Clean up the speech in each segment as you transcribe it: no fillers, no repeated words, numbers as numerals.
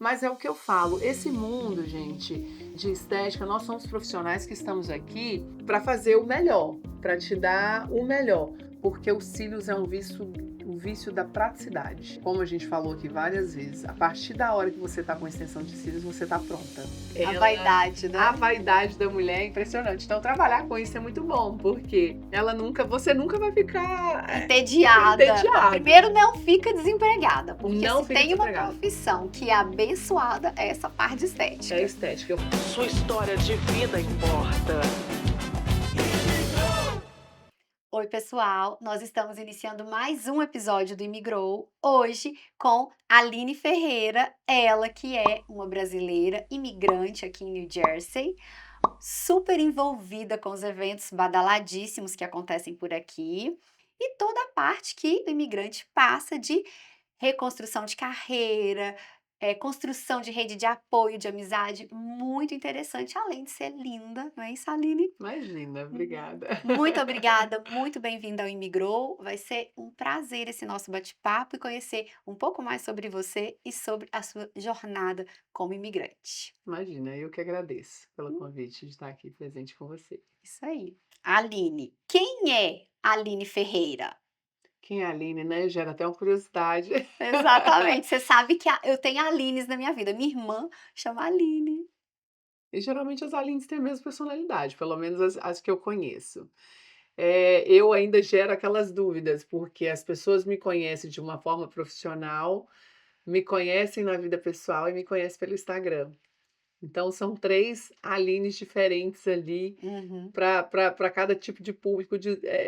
Mas é o que eu falo, esse mundo, gente, de estética, nós somos profissionais que estamos aqui para fazer o melhor, para te dar o melhor, porque os cílios é um vício da praticidade. Como a gente falou aqui várias vezes, a partir da hora que você tá com extensão de cílios, você tá pronta. A vaidade, A né? vaidade da mulher é impressionante. Então trabalhar com isso é muito bom, porque você nunca vai ficar Entediada. entediada. Primeiro, não fica desempregada, porque Não se fica tem uma desempregada. profissão que é abençoada, é essa parte de estética. É estética. Sua história de vida importa. Oi, pessoal! Nós estamos iniciando mais um episódio do Imigrou, hoje com Aline Ferreira, ela que é uma brasileira imigrante aqui em New Jersey, super envolvida com os eventos badaladíssimos que acontecem por aqui e toda a parte que o imigrante passa de reconstrução de carreira, construção de rede de apoio, de amizade, muito interessante, além de ser linda, não é isso, Aline? Imagina, obrigada. Muito obrigada, muito bem-vinda ao Imigrou. Vai ser um prazer esse nosso bate-papo e conhecer um pouco mais sobre você e sobre a sua jornada como imigrante. Imagina, eu que agradeço pelo convite de estar aqui presente com você. Isso aí. Aline, quem é Aline Ferreira? Quem é a Aline, né? Gera até uma curiosidade. Exatamente. Você sabe que eu tenho Alines na minha vida. Minha irmã chama Aline. E geralmente as Alines têm a mesma personalidade, pelo menos as que eu conheço. Eu ainda gero aquelas dúvidas, porque as pessoas me conhecem de uma forma profissional, me conhecem na vida pessoal e me conhecem pelo Instagram. Então são 3 Alines diferentes ali Uhum. para cada tipo de público,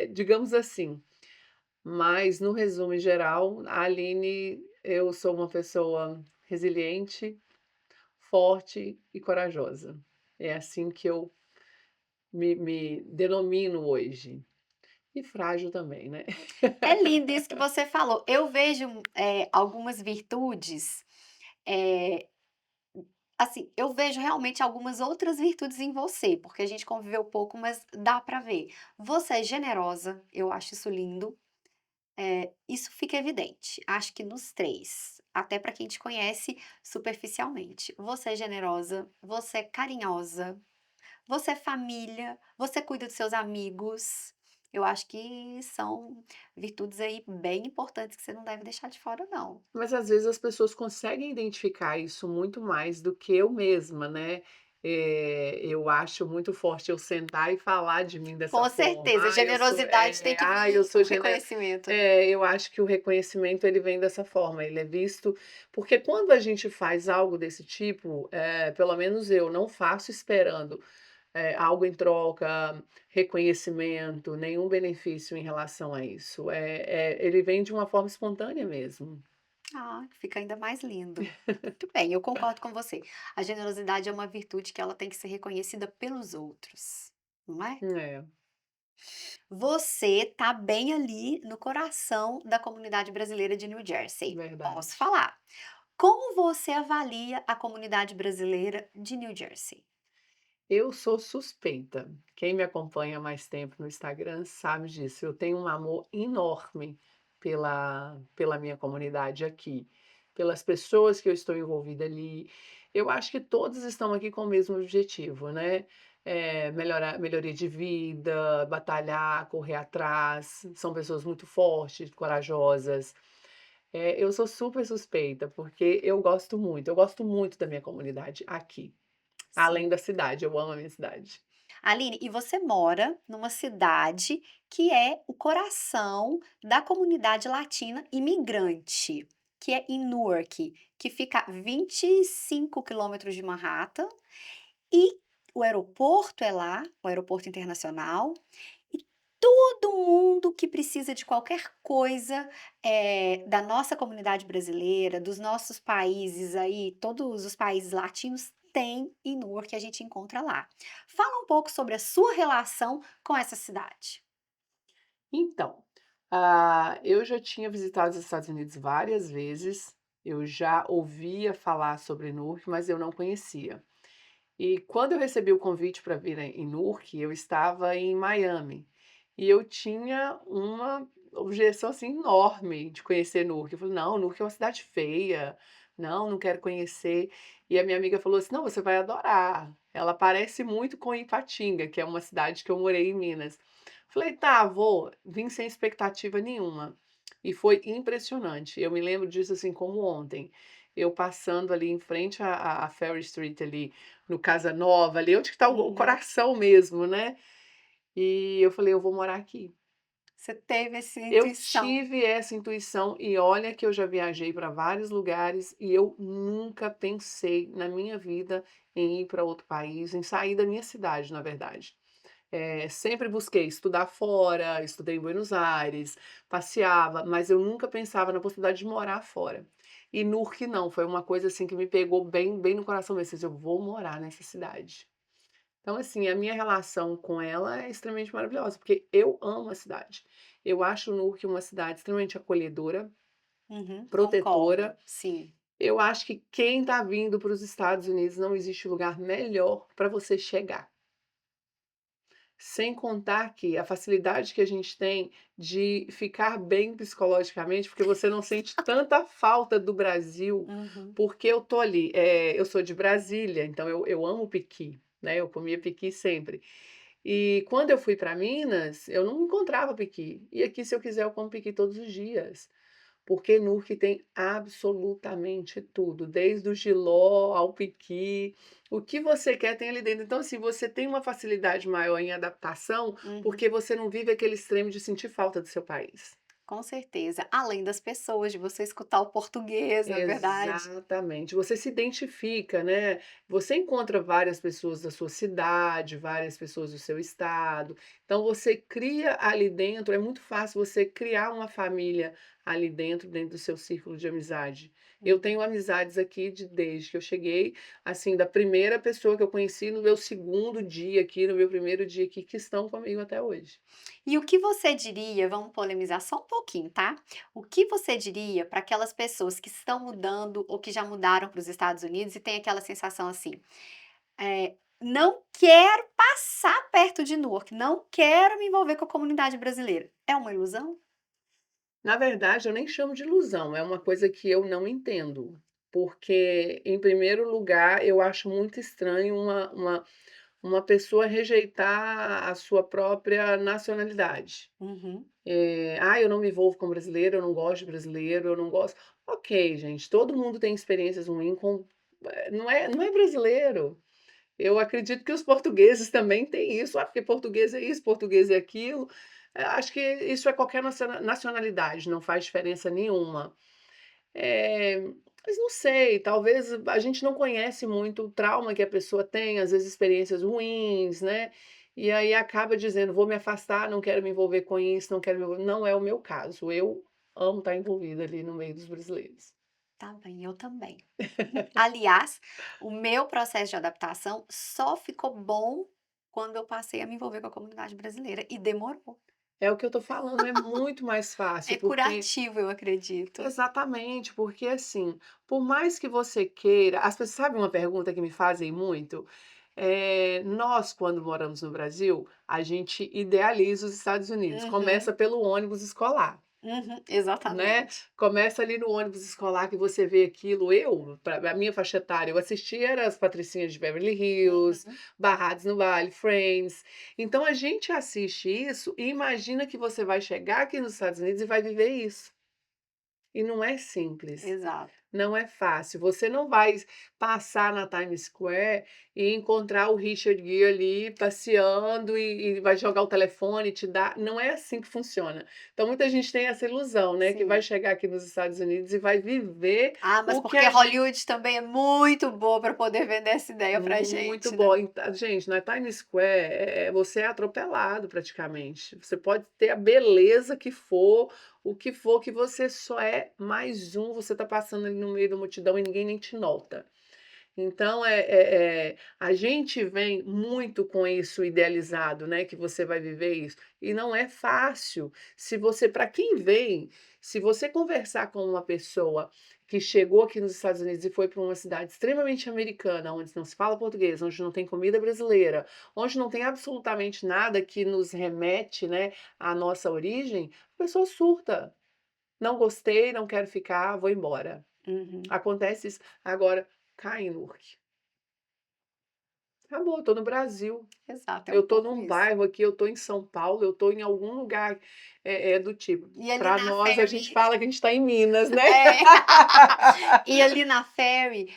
digamos assim. Mas no resumo em geral, a Aline, eu sou uma pessoa resiliente, forte e corajosa. É assim que eu me denomino hoje. E frágil também, né. É lindo isso que você falou. Eu vejo algumas virtudes. eh, Assim, eu vejo realmente algumas outras virtudes em você, porque a gente conviveu pouco, mas dá pra ver. Você é generosa, eu acho isso lindo. Isso fica evidente, acho que nos 3, até pra quem te conhece superficialmente. Você é generosa, você é carinhosa, você é família, você cuida dos seus amigos. Eu acho que são virtudes aí bem importantes que você não deve deixar de fora não. Mas às vezes as pessoas conseguem identificar isso muito mais do que eu mesma, né. Eu acho muito forte eu sentar e falar de mim dessa Com forma. certeza, generosidade tem que Eu vir sou com reconhecimento, né. eu acho que o reconhecimento ele vem dessa forma, ele é visto porque quando a gente faz algo desse tipo, pelo menos eu não faço esperando, algo em troca, reconhecimento, nenhum benefício em relação a isso. Ele vem de uma forma espontânea mesmo. Ah, fica ainda mais lindo. Muito bem, eu concordo com você. A generosidade é uma virtude que ela tem que ser reconhecida pelos outros, não é? É, Você tá bem ali no coração da comunidade brasileira de New Jersey. verdade. Posso falar. Como você avalia a comunidade brasileira de New Jersey? Eu sou suspeita. Quem me acompanha há mais tempo no Instagram sabe disso. Eu tenho um amor enorme pela minha comunidade aqui, pelas pessoas que eu estou envolvida ali. Eu acho que todos estão aqui com o mesmo objetivo, né? Melhoria de vida, batalhar, correr atrás. São pessoas muito fortes, corajosas. Eu sou super suspeita, porque eu gosto muito da minha comunidade aqui. Além Sim. da cidade, eu amo a minha cidade. Aline, e você mora numa cidade que é o coração da comunidade latina imigrante, que é em Newark, que fica a 25 quilômetros de Manhattan, e o aeroporto é lá, o aeroporto internacional, e todo mundo que precisa de qualquer coisa da nossa comunidade brasileira, dos nossos países aí, todos os países latinos tem em Newark que a gente encontra lá. Fala um pouco sobre a sua relação com essa cidade. Então, eu já tinha visitado os Estados Unidos várias vezes, eu já ouvia falar sobre Newark, mas eu não conhecia. E quando eu recebi o convite para vir em Newark, eu estava em Miami, e eu tinha uma objeção, assim, enorme de conhecer Newark. Eu falei: "Não, Newark é uma cidade feia, Não, não quero conhecer. E a minha amiga falou assim: "Não, você vai adorar. Ela parece muito com Ipatinga", que é uma cidade que eu morei em Minas. Falei: "Tá, vou". Vim sem expectativa nenhuma. E foi impressionante. Eu me lembro disso, assim, como ontem. Eu passando ali em frente à Ferry Street ali, no Casa Nova, ali onde que tá o Uhum. coração mesmo, né. E eu falei: "Eu vou morar aqui". Você teve essa Eu intuição. tive essa intuição e olha que eu já viajei para vários lugares e eu nunca pensei na minha vida em ir para outro país, em sair da minha cidade, na verdade. Sempre busquei estudar fora, estudei em Buenos Aires, passeava, mas eu nunca pensava na possibilidade de morar fora. E Nurque não, foi uma coisa, assim, que me pegou bem no coração mesmo, assim, eu vou morar nessa cidade. Então, assim, a minha relação com ela é extremamente maravilhosa, porque eu amo a cidade. Eu acho Newark uma cidade extremamente acolhedora, Uhum, concordo, protetora. sim. Eu acho que quem está vindo para os Estados Unidos não existe lugar melhor para você chegar. Sem contar que a facilidade que a gente tem de ficar bem psicologicamente, porque você não sente tanta falta do Brasil, Uhum, porque eu tô ali, eu sou de Brasília, então eu amo piqui, né, eu comia piqui sempre. E quando eu fui para Minas, eu não encontrava piqui, e aqui se eu quiser eu como piqui todos os dias. Porque Nurque tem absolutamente tudo, desde o jiló ao piqui, o que você quer tem ali dentro. Então, assim, você tem uma facilidade maior em adaptação, uhum. porque você não vive aquele extremo de sentir falta do seu país. Com certeza. Além das pessoas, de você escutar o português, não é verdade? Exatamente, você se identifica, né, você encontra várias pessoas da sua cidade, várias pessoas do seu estado, então você cria ali dentro, é muito fácil você criar uma família ali dentro do seu círculo de amizade. Eu Uhum. tenho amizades aqui desde que eu cheguei, assim, da primeira pessoa que eu conheci no meu segundo dia aqui, no meu primeiro dia aqui, que estão comigo até hoje. E o que você diria, vamos polemizar só um pouquinho, tá? O que você diria para aquelas pessoas que estão mudando ou que já mudaram para os Estados Unidos e tem aquela sensação assim, não quero passar perto de Newark, não quero me envolver com a comunidade brasileira. É uma ilusão? Na verdade, eu nem chamo de ilusão, é uma coisa que eu não entendo, porque, em primeiro lugar, eu acho muito estranho uma pessoa rejeitar a sua própria nacionalidade. Uhum, "Ah, eu não me envolvo com brasileiro, eu não gosto de brasileiro, eu não gosto". Ok, gente, todo mundo tem experiências ruins com não é brasileiro. Eu acredito que os portugueses também têm isso, porque português é isso, português é aquilo. Acho que isso é qualquer nacionalidade, não faz diferença nenhuma. Eh, mas não sei, talvez a gente não conhece muito o trauma que a pessoa tem, às vezes experiências ruins, né, e aí acaba dizendo: "Vou me afastar, não quero me envolver com isso, não quero me envolver", não é o meu caso, eu amo estar envolvida ali no meio dos brasileiros. tá bem, eu também. Aliás, o meu processo de adaptação só ficou bom quando eu passei a me envolver com a comunidade brasileira e demorou. É o que eu tô falando, é muito mais fácil, É porque curativo, eu acredito. exatamente, porque assim, por mais que você queira as pessoas sabe uma pergunta que me fazem muito? Nós quando moramos no Brasil, a gente idealiza os Estados Unidos, Uhum, começa pelo ônibus escolar, uhum, né, exatamente. começa ali no ônibus escolar que você vê aquilo pra a minha faixa etária, eu assistia era as Patricinhas de Beverly Hills, Uhum, Barrados no Vale, Friends, então a gente assiste isso e imagina que você vai chegar aqui nos Estados Unidos e vai viver isso. E não é simples. exato. Não é fácil. Você não vai passar na Times Square e encontrar o Richard Gere ali passeando e vai jogar o telefone e te dar não é assim que funciona. Então muita gente tem essa ilusão, né, que vai Sim. chegar aqui nos Estados Unidos e vai viver Ah, mas o que porque a gente Hollywood também é muito boa para poder vender essa ideia pra muito gente, né. bom. Gente, na Times Square, você é atropelado praticamente. Você pode ter a beleza que for, o que for, que você só é mais um, você está passando ali no meio da multidão e ninguém nem te nota. Então, a gente vem muito com isso idealizado, né, que você vai viver isso, e não é fácil. Se você para quem vem, se você conversar com uma pessoa que chegou aqui nos Estados Unidos e foi para uma cidade extremamente americana, onde não se fala português, onde não tem comida brasileira, onde não tem absolutamente nada que nos remete, né, à nossa origem, a pessoa surta: "Não gostei, não quero ficar, vou embora". Uhum. Acontece isso. Agora, cá em Newark, acabou, eu tô no Brasil. Exato, é um Eu tô pouco num isso. bairro aqui, eu tô em São Paulo, eu tô em algum lugar, do tipo. E ali Para na nós, a gente Ferry fala que a gente tá em Minas, né. é. E ali na Ferry,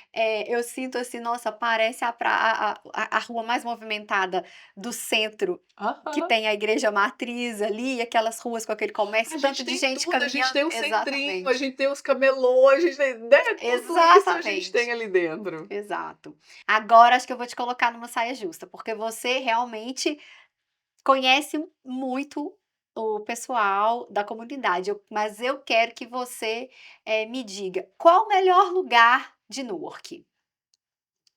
eu sinto assim, nossa, parece a rua mais movimentada do centro, que Aham. tem a igreja matriz ali, aquelas ruas com aquele A comércio, tanto gente de tem gente tudo, a gente caminhando tem o centrinho, a exatamente, gente tem os camelô, a gente tem, né, tudo isso a gente tem exatamente, ali dentro. exato. Agora acho que eu vou te colocar numa saia justa, porque você realmente conhece muito o pessoal da comunidade, mas eu quero que você, me diga, qual o melhor lugar de Newark?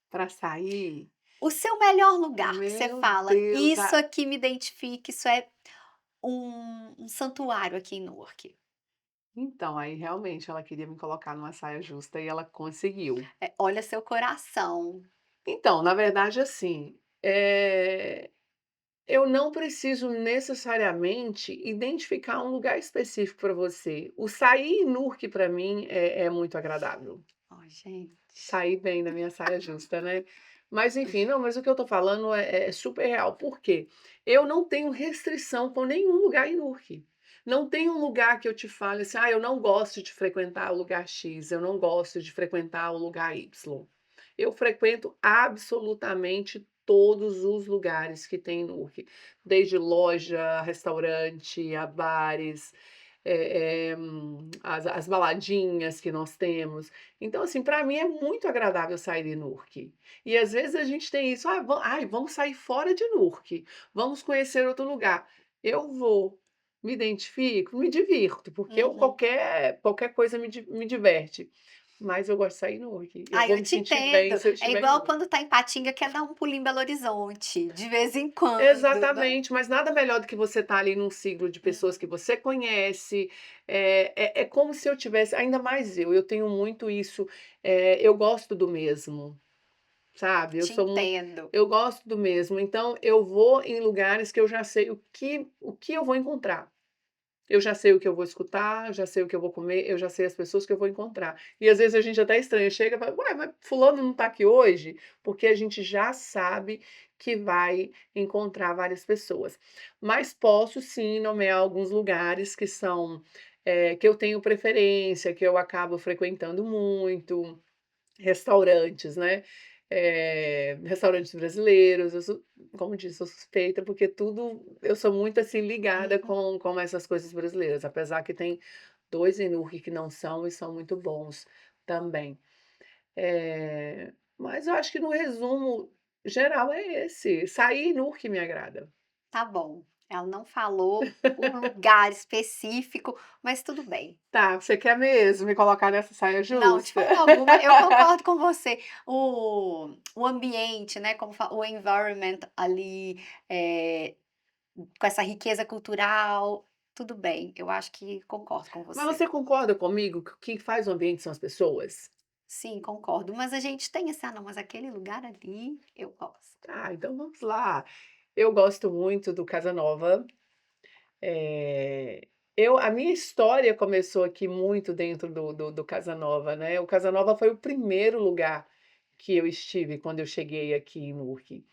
Para sair, O seu melhor lugar que você meu fala: Deus, "Isso aqui me identifica, isso é um santuário aqui em Newark". então, aí realmente ela queria me colocar numa saia justa e ela conseguiu. Olha seu coração. Então, na verdade, assim, eu não preciso necessariamente identificar um lugar específico para você. O sair em Newark para mim é muito agradável. Ó, gente. Sair bem da minha saia justa, né. Mas enfim, não, mas o que eu tô falando é super real, por quê? Eu não tenho restrição com nenhum lugar em Newark. Não tem um lugar que eu te fale assim: "Ah, eu não gosto de frequentar o lugar X, eu não gosto de frequentar o lugar Y". Eu frequento absolutamente todos os lugares que tem em Newark, desde loja, restaurante, a bares, as baladinhas que nós temos. Então, assim, para mim é muito agradável sair de Newark. E às vezes a gente tem isso: "Ai, vamos sair fora de Newark, vamos conhecer outro lugar". Eu vou, me identifico, me divirto, porque eu Uhum. qualquer coisa me diverte, mas eu gosto de sair em Newark. Eu Ah, vou eu me te sentir bem entendo. se eu É estiver em igual Newark. quando tá em Patinga, quer dar um pulinho em Belo Horizonte, de vez em quando, né. Exatamente, mas nada melhor do que você estar ali num ciclo de pessoas que Uhum. você conhece, é como se eu tivesse ainda mais eu tenho muito isso, eu gosto do mesmo, sabe, Te entendo. eu gosto do mesmo, então eu vou em lugares que eu já sei o que eu vou encontrar. Eu já sei o que eu vou escutar, eu já sei o que eu vou comer, eu já sei as pessoas que eu vou encontrar. E às vezes a gente até estranha, chega e fala: "Ué, mas fulano não está aqui hoje?", porque a gente já sabe que vai encontrar várias pessoas. Mas posso sim nomear alguns lugares que são, que eu tenho preferência, que eu acabo frequentando muito. Restaurantes, né, restaurantes brasileiros, eu sou, como disse, sou suspeita, porque tudo eu sou muito, assim, ligada Uhum. com essas coisas brasileiras, apesar que tem 2 em Newark que não são e são muito bons também. Mas eu acho que no resumo geral é esse, sair em Newark me agrada. Tá bom. Ela não falou o lugar específico, mas tudo bem. Tá, você quer mesmo me colocar nessa saia Não, de justa? forma alguma, eu concordo com você. O ambiente, né, como o environment ali, eh, com essa riqueza cultural, tudo bem, eu acho que concordo com Mas você. você concorda comigo que o que faz o ambiente são as pessoas? Sim, concordo, mas a gente tem esse: "Ah, não, mas aquele lugar ali eu gosto". Ah, então vamos lá. Eu gosto muito do Casa Nova. A minha história começou aqui muito dentro do Casa Nova, né. O Casa Nova foi o primeiro lugar que eu estive quando eu cheguei aqui em Newark.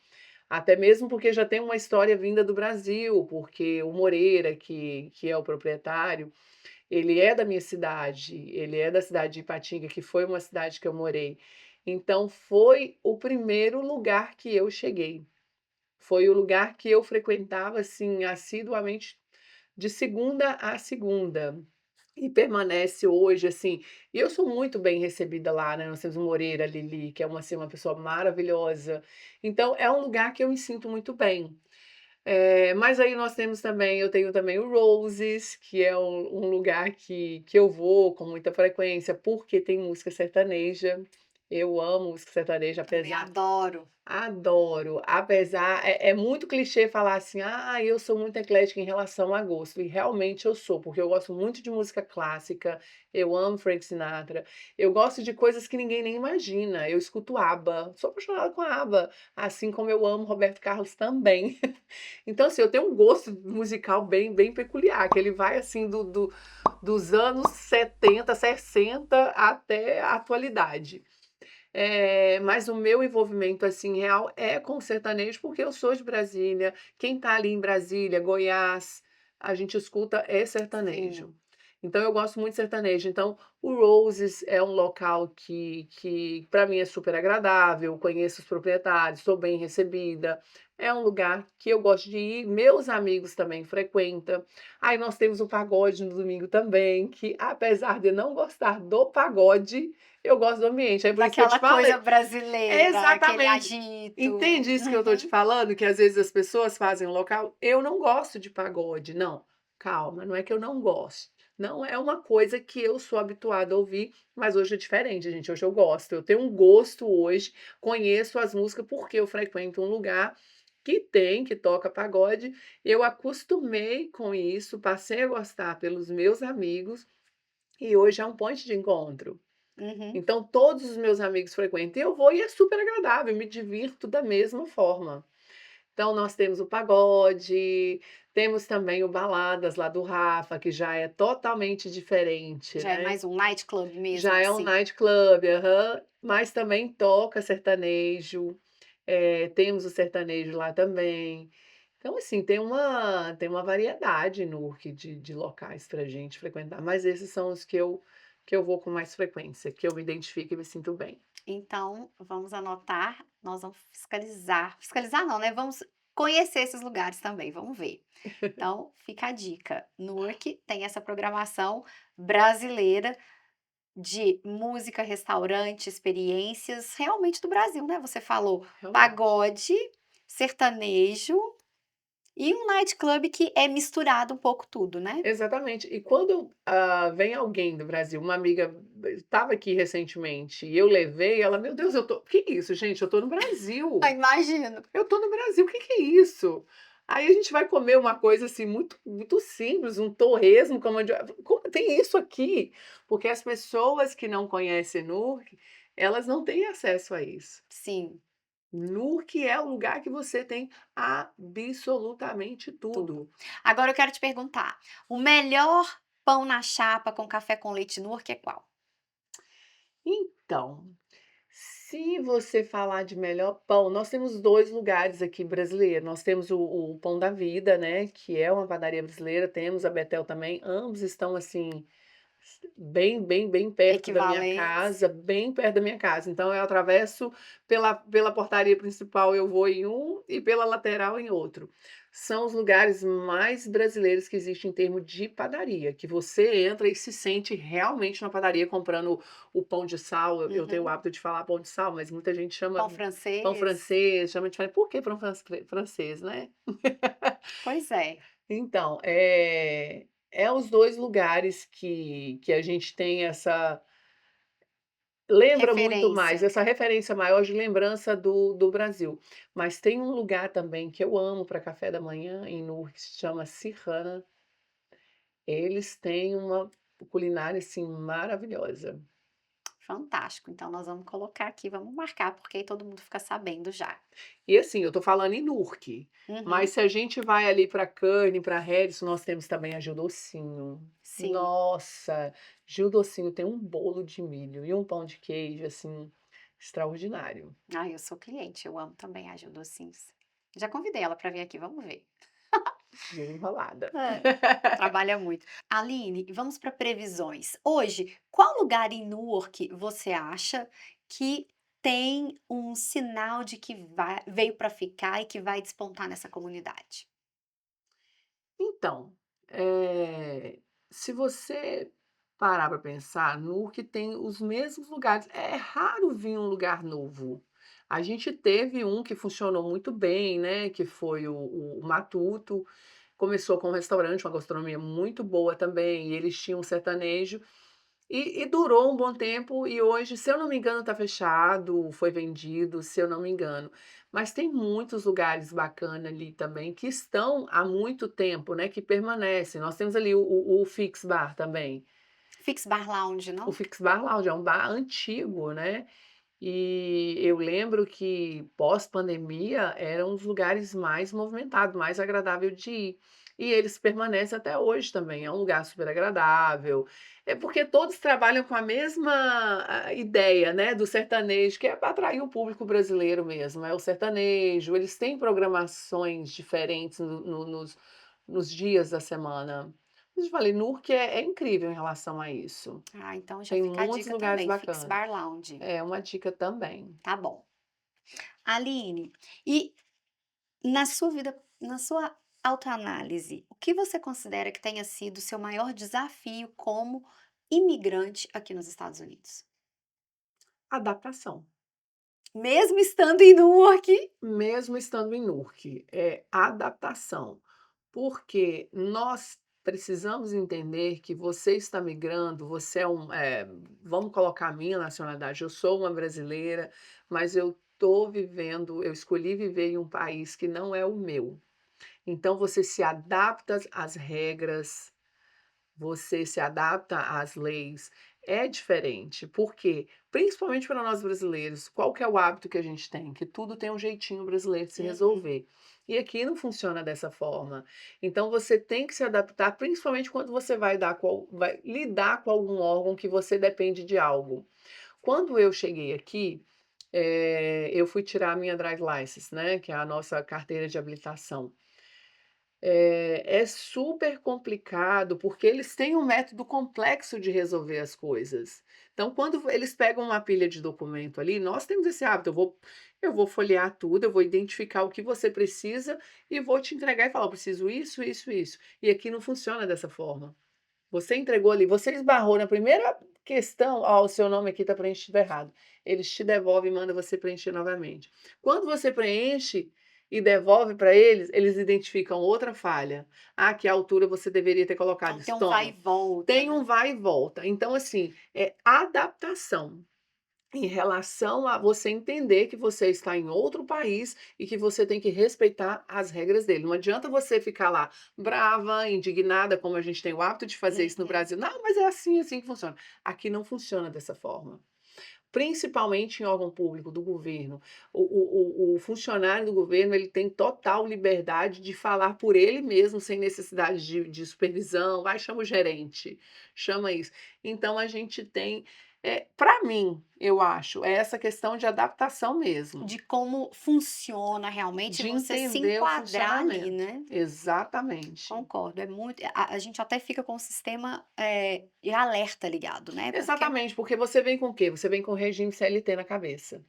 Até mesmo porque já tem uma história vinda do Brasil, porque o Moreira, que é o proprietário, ele é da minha cidade, ele é da cidade de Ipatinga, que foi uma cidade que eu morei. Então foi o primeiro lugar que eu cheguei. Foi o lugar que eu frequentava, assim, assiduamente, de segunda a segunda, e permanece hoje, assim. E eu sou muito bem recebida lá, né, nós temos o Moreira, a Lili, que é uma, assim, uma pessoa maravilhosa. Então é um lugar que eu me sinto muito bem. Mas aí nós temos também eu tenho também o Roses, que é um lugar que eu vou com muita frequência, porque tem música sertaneja, Eu amo música sertaneja, Também apesar adoro. adoro, apesar é muito clichê falar assim: "Ah, eu sou muito eclética em relação a gosto", e realmente eu sou, porque eu gosto muito de música clássica, eu amo Frank Sinatra, eu gosto de coisas que ninguém nem imagina, eu escuto ABBA, sou apaixonada com ABBA, assim como eu amo Roberto Carlos também. Então, assim, eu tenho um gosto musical bem peculiar, que ele vai, assim, dos anos 70, 60 até a atualidade. Mas o meu envolvimento, assim, real é com o sertanejo, porque eu sou de Brasília, quem tá ali em Brasília, Goiás, a gente escuta é sertanejo. Sim. Então eu gosto muito de sertanejo. Então, o Roses é um local que para mim é super agradável, conheço os proprietários, sou bem recebida, é um lugar que eu gosto de ir, meus amigos também frequentam. Aí nós temos o pagode no domingo também, que apesar de eu não gostar do pagode, eu gosto do ambiente, é por isso que eu te Daquela coisa falei. brasileira, aquele Exatamente. agito. Entende isso que eu tô te Uhum. falando? Que às vezes as pessoas fazem um local eu não gosto de pagode, não, calma, não é que eu não gosto, não é uma coisa que eu sou habituada a ouvir, mas hoje é diferente, gente, hoje eu gosto, eu tenho um gosto hoje, conheço as músicas, porque eu frequento um lugar que toca pagode, eu acostumei com isso, passei a gostar pelos meus amigos, e hoje é um ponto de encontro. Uhum. Então todos os meus amigos frequentam e eu vou e é super agradável, me divirto da mesma forma. Então nós temos o pagode, temos também o baladas lá do Rafa, que já é totalmente diferente, Já é né. mais um night club mesmo, Já é um assim. night club, aham, mas também toca sertanejo, temos o sertanejo lá também. Então assim, tem uma variedade no Urque de locais pra gente frequentar, mas esses são os que eu vou com mais frequência, que eu me identifico e me sinto bem. Então, vamos anotar, nós vamos fiscalizar. Fiscalizar não, né? Vamos conhecer esses lugares também, vamos ver. Então, fica a dica. Newark tem essa programação brasileira de música, restaurante, experiências realmente do Brasil, né? Você falou Realmente. pagode, sertanejo e um night club que é misturado um pouco tudo, né? Exatamente. E quando, vem alguém do Brasil, uma amiga estava aqui recentemente e eu levei, ela: "Meu Deus, eu tô que isso gente, eu tô no Ah, Brasil, imagino. eu tô no Brasil, o que que é isso?". Aí a gente vai comer uma coisa, assim, muito simples, um torresmo com mandioca como tem isso aqui? Porque as pessoas que não conhecem Newark, elas não têm acesso a isso. Sim, Newark é o lugar que você tem absolutamente tudo. tudo. Agora eu quero te perguntar, o melhor pão na chapa com café com leite Newark é qual? Então, se você falar de melhor pão, nós temos 2 lugares aqui brasileiros, nós temos o Pão da Vida, né, que é uma padaria brasileira, temos a Betel também, ambos estão, assim, bem perto da minha Equivalentes. casa, bem perto da minha casa, então eu atravesso pela portaria principal, eu vou em um e pela lateral em outro. São os lugares mais brasileiros que existem em termo de padaria, que você entra e se sente realmente na padaria comprando o pão de sal, eu tenho o Uhum. hábito de falar pão de sal, mas muita gente chama Pão pão francês. francês, chama diferente, por que pão francês, né? Pois é, Então, é os 2 lugares que a gente tem essa lembra muito mais, referência. essa referência maior de lembrança do Brasil. Mas tem um lugar também que eu amo para café da manhã em Newark, que se chama Cirrana. Eles têm uma culinária, assim, maravilhosa. Fantástico, então nós vamos colocar aqui, vamos marcar, porque aí todo mundo fica sabendo já. E assim, eu tô falando em Newark, mas Uhum, se a gente vai ali para Cannes, para Harrison, nós temos também a Gil Docinho. sim. Nossa, Gil Docinho tem um bolo de milho e um pão de queijo, assim, extraordinário. Ah, eu sou cliente, eu amo também a Gil Docinhos. Já convidei ela para vir aqui, vamos ver. Viva enrolada. É. Trabalha muito. Aline, vamos para previsões. Hoje, qual lugar em Newark você acha que tem um sinal de que veio para ficar e que vai despontar nessa comunidade? Então, se você parar para pensar, Newark tem os mesmos lugares. É raro vir um lugar novo. A gente teve um que funcionou muito bem, né, que foi o Matuto. Começou com um restaurante, uma gastronomia muito boa também, e eles tinham um sertanejo. E durou um bom tempo e hoje, se eu não me engano, está fechado, foi vendido, se eu não me engano. Mas tem muitos lugares bacana ali também que estão há muito tempo, né, que permanecem. Nós temos ali o Fix Bar também. Fix Bar Lounge, O não? Fix Bar Lounge é um bar antigo, né, e eu lembro que pós-pandemia era um dos lugares mais movimentados, mais agradável de ir. E eles permanecem até hoje também, é um lugar super agradável. É porque todos trabalham com a mesma ideia, né, do sertanejo, que é para atrair o público brasileiro mesmo, é o sertanejo. Eles têm programações diferentes nos dias da semana. Eu te falei, Nurk é incrível em relação a isso. Ah, então já Tem fica a muitos dica lugares também, Fix bacanas. Bar Lounge. É uma dica também. Tá bom. Aline, e na sua autoanálise, o que você considera que tenha sido o seu maior desafio como imigrante aqui nos Estados Unidos? Adaptação. Mesmo estando em Newark? Mesmo estando em Nurk, é adaptação, porque nós precisamos entender que você está migrando, você é vamos colocar a minha nacionalidade, eu sou uma brasileira, mas eu escolhi viver em um país que não é o meu. Então você se adapta às regras, você se adapta às leis, é diferente, por quê? Principalmente para nós brasileiros, qual que é o hábito que a gente tem? Que tudo tem um jeitinho brasileiro de se Uhum, resolver. E aqui não funciona dessa forma. Então você tem que se adaptar, principalmente quando você vai lidar com algum órgão que você depende de algo. Quando eu cheguei aqui, eu fui tirar a minha drive license, né, que é a nossa carteira de habilitação. É super complicado, porque eles têm um método complexo de resolver as coisas. Então, quando eles pegam uma pilha de documento ali, nós temos esse hábito, eu vou folhear tudo, eu vou identificar o que você precisa e vou te entregar e falar: "Eu preciso isso, isso, isso". E aqui não funciona dessa forma. Você entregou ali, você esbarrou na primeira questão: "Ó, o seu nome aqui está preenchido errado". Eles te devolvem e mandam você preencher novamente. Quando você preenche e devolve para eles, eles identificam outra falha. "Ah, que altura você deveria ter colocado então isso". tem um vai e Toma. volta, Tem um né. vai e volta. Então, assim, é adaptação. Em relação a você entender que você está em outro país e que você tem que respeitar as regras dele. Não adianta você ficar lá brava, indignada, como a gente tem o hábito de fazer isso no Uhum. Brasil. Não, mas é assim, assim que funciona. Aqui não funciona dessa forma. Principalmente em órgão público do governo. O funcionário do governo, ele tem total liberdade de falar por ele mesmo, sem necessidade de supervisão. Vai, chama o gerente, chama isso. Então a gente tem, para mim, eu acho, é essa questão de adaptação mesmo, De como funciona realmente de você se entender o enquadrar ali, funcionamento. né. Exatamente. Concordo, é muito a gente até fica com o sistema, de alerta ligado, né, porque Exatamente, porque você vem com o quê? Você vem com o regime CLT na cabeça.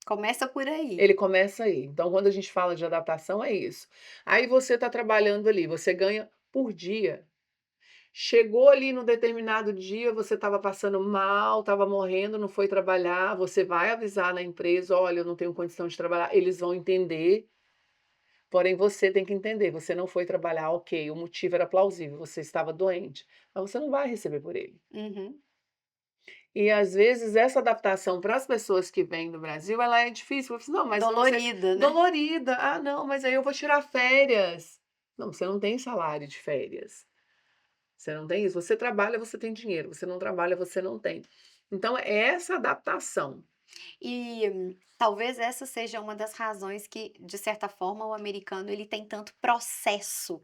começa por aí. Ele começa aí. Então, quando a gente fala de adaptação, é isso. Aí você está trabalhando ali, você ganha por dia. Chegou ali num determinado dia, você estava passando mal, estava morrendo, não foi trabalhar, você vai avisar na empresa: "Olha, eu não tenho condição de trabalhar". Eles vão entender, porém você tem que entender, você não foi trabalhar, ok, o motivo era plausível, você estava doente, mas você não vai receber por ele. Uhum. E às vezes essa adaptação para as pessoas que vêm do Brasil, ela é difícil. Eu falo assim: "Não, mas você Dolorida, né. dolorida. Ah, não, mas aí eu vou tirar férias". Não, você não tem salário de férias. Você não tem isso. Você trabalha, você tem dinheiro. Você não trabalha, você não tem. Então é essa adaptação. E talvez essa seja uma das razões que, de certa forma, o americano ele tem tanto processo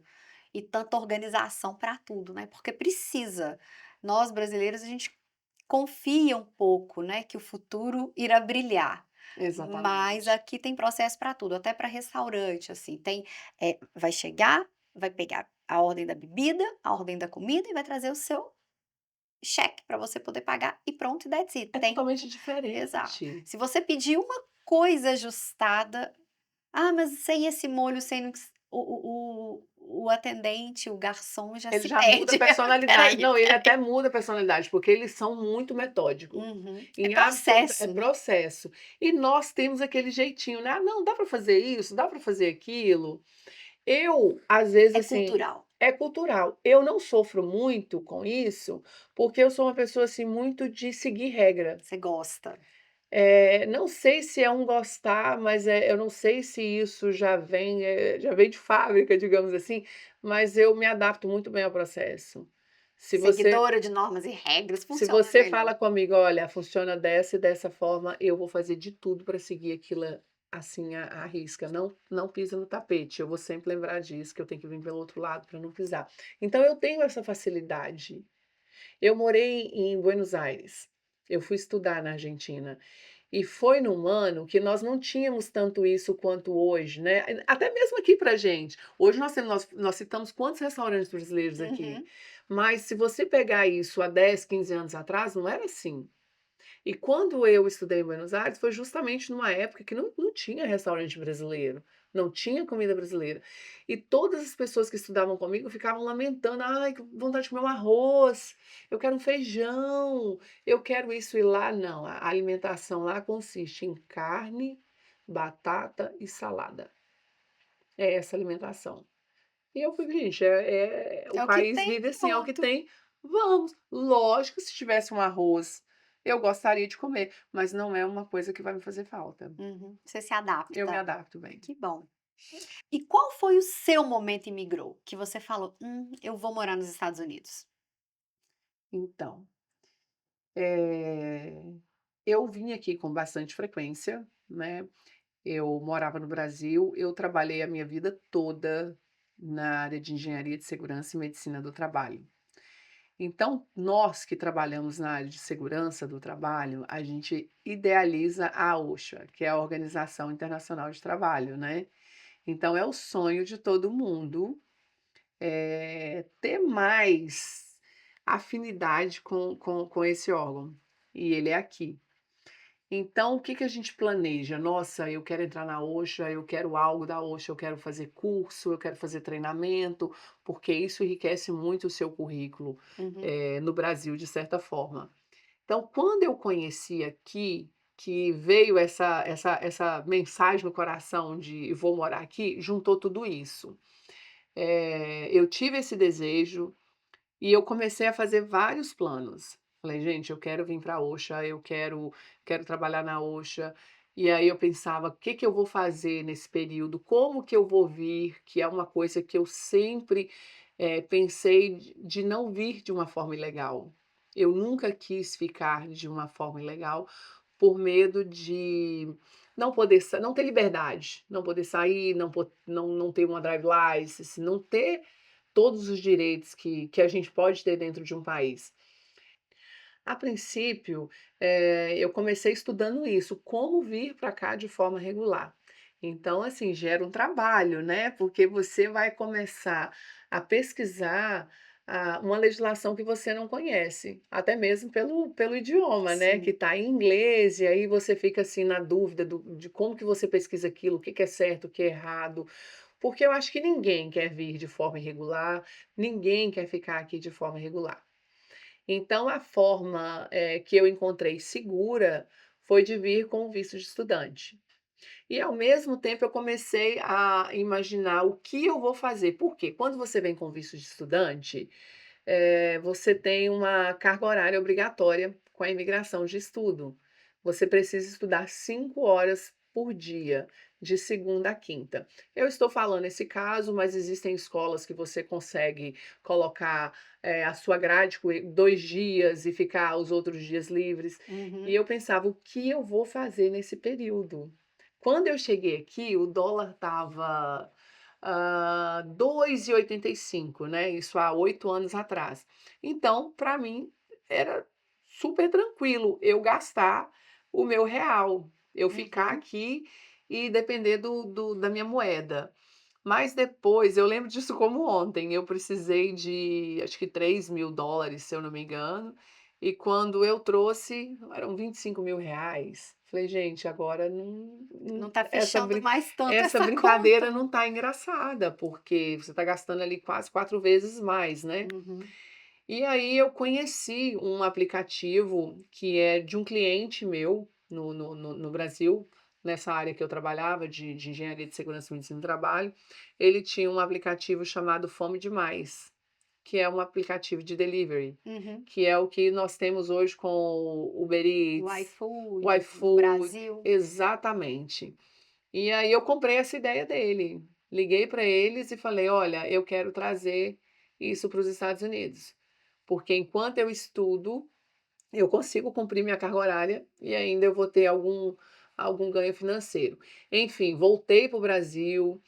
e tanta organização para tudo, né, porque precisa. Nós brasileiros, a gente confia um pouco, né, que o futuro irá brilhar, mas Exatamente. aqui tem processo para tudo, até para restaurante, assim, vai chegar, vai pegar a ordem da bebida, a ordem da comida e vai trazer o seu cheque para você poder pagar e pronto, e that's it. É Tem totalmente exato. diferente. Se você pedir uma coisa ajustada: "Ah, mas sem esse molho, sem não s", o atendente, o garçom já Ele se já muda a perde. "Espera personalidade. aí, Não, ele espera aí". até muda a personalidade, porque eles são muito metódicos. Uhum. É Em absoluta é processo, né. processo. E nós temos aquele jeitinho, né: "Ah, não, dá para fazer isso, dá para fazer aquilo". Eu, às vezes, É assim, cultural. É cultural. Eu não sofro muito com isso, porque eu sou uma pessoa, assim, muito de seguir regra. Você gosta. Não sei se é um gostar, mas, eu não sei se isso já vem de fábrica, digamos assim, mas eu me adapto muito bem ao processo. Se você Seguidora de normas e regras, se funciona você melhor. fala comigo: "Olha, funciona dessa e dessa forma", eu vou fazer de tudo para seguir aquilo assim, à risca. Não pisa no tapete, eu vou sempre lembrar disso, que eu tenho que vir pelo outro lado para não pisar. Então eu tenho essa facilidade. Eu morei em Buenos Aires, eu fui estudar na Argentina, e foi num ano que nós não tínhamos tanto isso quanto hoje, né, até mesmo aqui pra gente. Hoje nós citamos quantos restaurantes brasileiros aqui, Uhum. mas se você pegar isso há 10, 15 anos atrás, não era assim. E quando eu estudei em Buenos Aires, foi justamente numa época que não tinha restaurante brasileiro, não tinha comida brasileira. E todas as pessoas que estudavam comigo ficavam lamentando: "Ai, que vontade de comer um arroz, eu quero um feijão, eu quero isso", e lá não, a alimentação lá consiste em carne, batata e salada. É essa alimentação. E eu falei: "Gente, o É o que país tem, vive assim, é o que pronto. tem, vamos". Lógico, se tivesse um arroz, eu gostaria de comer, mas não é uma coisa que vai me fazer falta. Uhum. Você se Eu me adapta. adapto bem. Que bom. E qual foi o seu momento imigrou, que você falou: eu vou morar nos Estados Unidos"? Então, eu vim aqui com bastante frequência, né, eu morava no Brasil, eu trabalhei a minha vida toda na área de engenharia de segurança e medicina do trabalho. Então, nós que trabalhamos na área de segurança do trabalho, a gente idealiza a OSHA, que é a Organização Internacional de Trabalho, né. Então é o sonho de todo mundo, ter mais afinidade com esse órgão, e ele é aqui. Então, o que que a gente planeja? "Nossa, eu quero entrar na OSHA, eu quero algo da OSHA, eu quero fazer curso, eu quero fazer treinamento", porque isso enriquece muito o seu currículo, Uhum. no Brasil, de certa forma. Então, quando eu conheci aqui, que veio essa mensagem no coração de: "Vou morar aqui", juntou tudo isso. Eu tive esse desejo, e eu comecei a fazer vários planos. Falei: "Gente, eu quero vir para a OSHA, eu quero trabalhar na OSHA". E aí eu pensava: "O que que eu vou fazer nesse período? Como que eu vou vir?", que é uma coisa que eu sempre, pensei de não vir de uma forma ilegal. Eu nunca quis ficar de uma forma ilegal, por medo de não ter liberdade, não poder sair, não ter uma drive license, não ter todos os direitos que a gente pode ter dentro de um país. A princípio, eu comecei estudando isso, como vir para cá de forma regular. Então, assim, gera um trabalho, né, porque você vai começar a pesquisar, uma legislação que você não conhece, até mesmo pelo idioma, né, que Sim. está em inglês, e aí você fica, assim, na dúvida de como que você pesquisa aquilo, o que que é certo, o que é errado, porque eu acho que ninguém quer vir de forma irregular, ninguém quer ficar aqui de forma irregular. Então a forma, que eu encontrei segura foi de vir com o visto de estudante. E ao mesmo tempo eu comecei a imaginar o que eu vou fazer, por quê? Quando você vem com visto de estudante, você tem uma carga horária obrigatória com a imigração de estudo. Você precisa estudar 5 horas por dia, de segunda a quinta. Eu estou falando esse caso, mas existem escolas que você consegue colocar, a sua grade com 2 dias e ficar os outros dias livres. E Uhum. eu pensava: "O que eu vou fazer nesse período?". Quando eu cheguei aqui, o dólar estava 2,85, né, isso há 8 anos atrás. Então, para mim, era super tranquilo eu gastar o meu real, eu ficar Uhum. aqui e depender da minha moeda. Mas depois, eu lembro disso como ontem, eu precisei de acho que US$ 3.000, se eu não me engano, e quando eu trouxe, eram R$ 25.000. Falei: "Gente, agora Não tá essa fechando mais tanto essa essa conta. brincadeira não tá engraçada", porque você tá gastando ali quase 4 vezes mais, né. Uhum. E aí eu conheci um aplicativo que é de um cliente meu no Brasil, nessa área que eu trabalhava de engenharia de segurança e medicina do trabalho, ele tinha um aplicativo chamado Fome Demais, que é um aplicativo de delivery, Uhum. que é o que nós temos hoje com o Uber O Eats, o iFood no iFood, Brasil. exatamente. E aí eu comprei essa ideia dele. Liguei para eles e falei: "Olha, eu quero trazer isso para os Estados Unidos, porque enquanto eu estudo, eu consigo cumprir minha carga horária e ainda eu vou ter algum ganho financeiro". Enfim, voltei para o Brasil,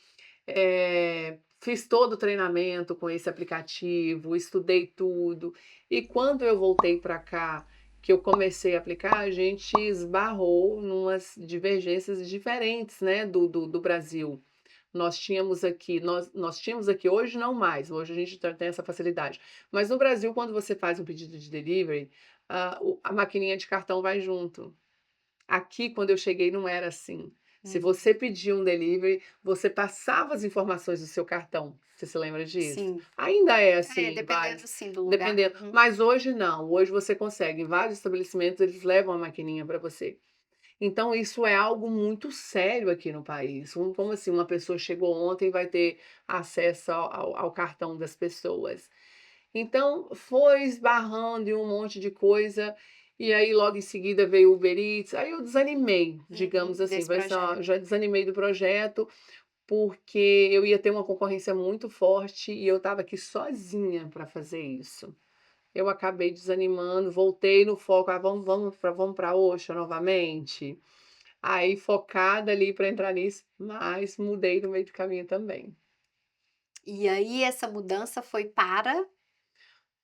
fiz todo o treinamento com esse aplicativo, estudei tudo, e quando eu voltei para cá, que eu comecei a aplicar, a gente esbarrou numas divergências diferentes, né, do Brasil. Nós tínhamos aqui, hoje não mais, hoje a gente já tem essa facilidade, mas no Brasil, quando você faz um pedido de delivery, a maquininha de cartão vai junto. Aqui, quando eu cheguei, não era assim. Se Uhum. você pedia um delivery, você passava as informações do seu cartão. Você se lembra disso? Sim. Ainda é É, assim, dependendo sim do lugar. dependendo, Uhum. mas hoje não. Hoje você consegue, em vários estabelecimentos, eles levam a maquininha para você. Então isso é algo muito sério aqui no país. Como assim uma pessoa chegou ontem e vai ter acesso ao cartão das pessoas? Então, foi esbarrando em um monte de coisa, e aí logo em seguida veio o Uber Eats, aí eu desanimei, digamos Uhum. assim, Desse falei assim: "Ó", projeto. já desanimei do projeto, porque eu ia ter uma concorrência muito forte e eu estava aqui sozinha para fazer isso. Eu acabei desanimando, voltei no foco: "Ah, vamos pra Oxa novamente?". Aí focada ali para entrar nisso, mas mudei no meio do caminho também, E aí essa mudança foi para?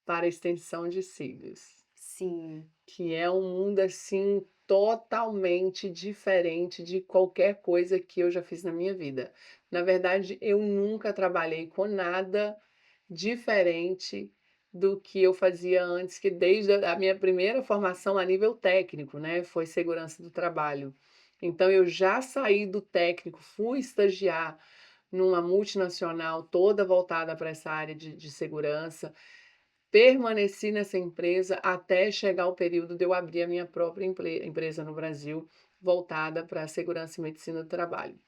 para a extensão de cílios. Sim. Que é um mundo, assim, totalmente diferente de qualquer coisa que eu já fiz na minha vida. Na verdade, eu nunca trabalhei com nada diferente do que eu fazia antes, que desde a minha primeira formação a nível técnico, né, foi segurança do trabalho. Então eu já saí do técnico, fui estagiar numa multinacional toda voltada para essa área de segurança. Permaneci nessa empresa até chegar o período de eu abrir a minha própria empresa no Brasil, voltada para a segurança e medicina do trabalho.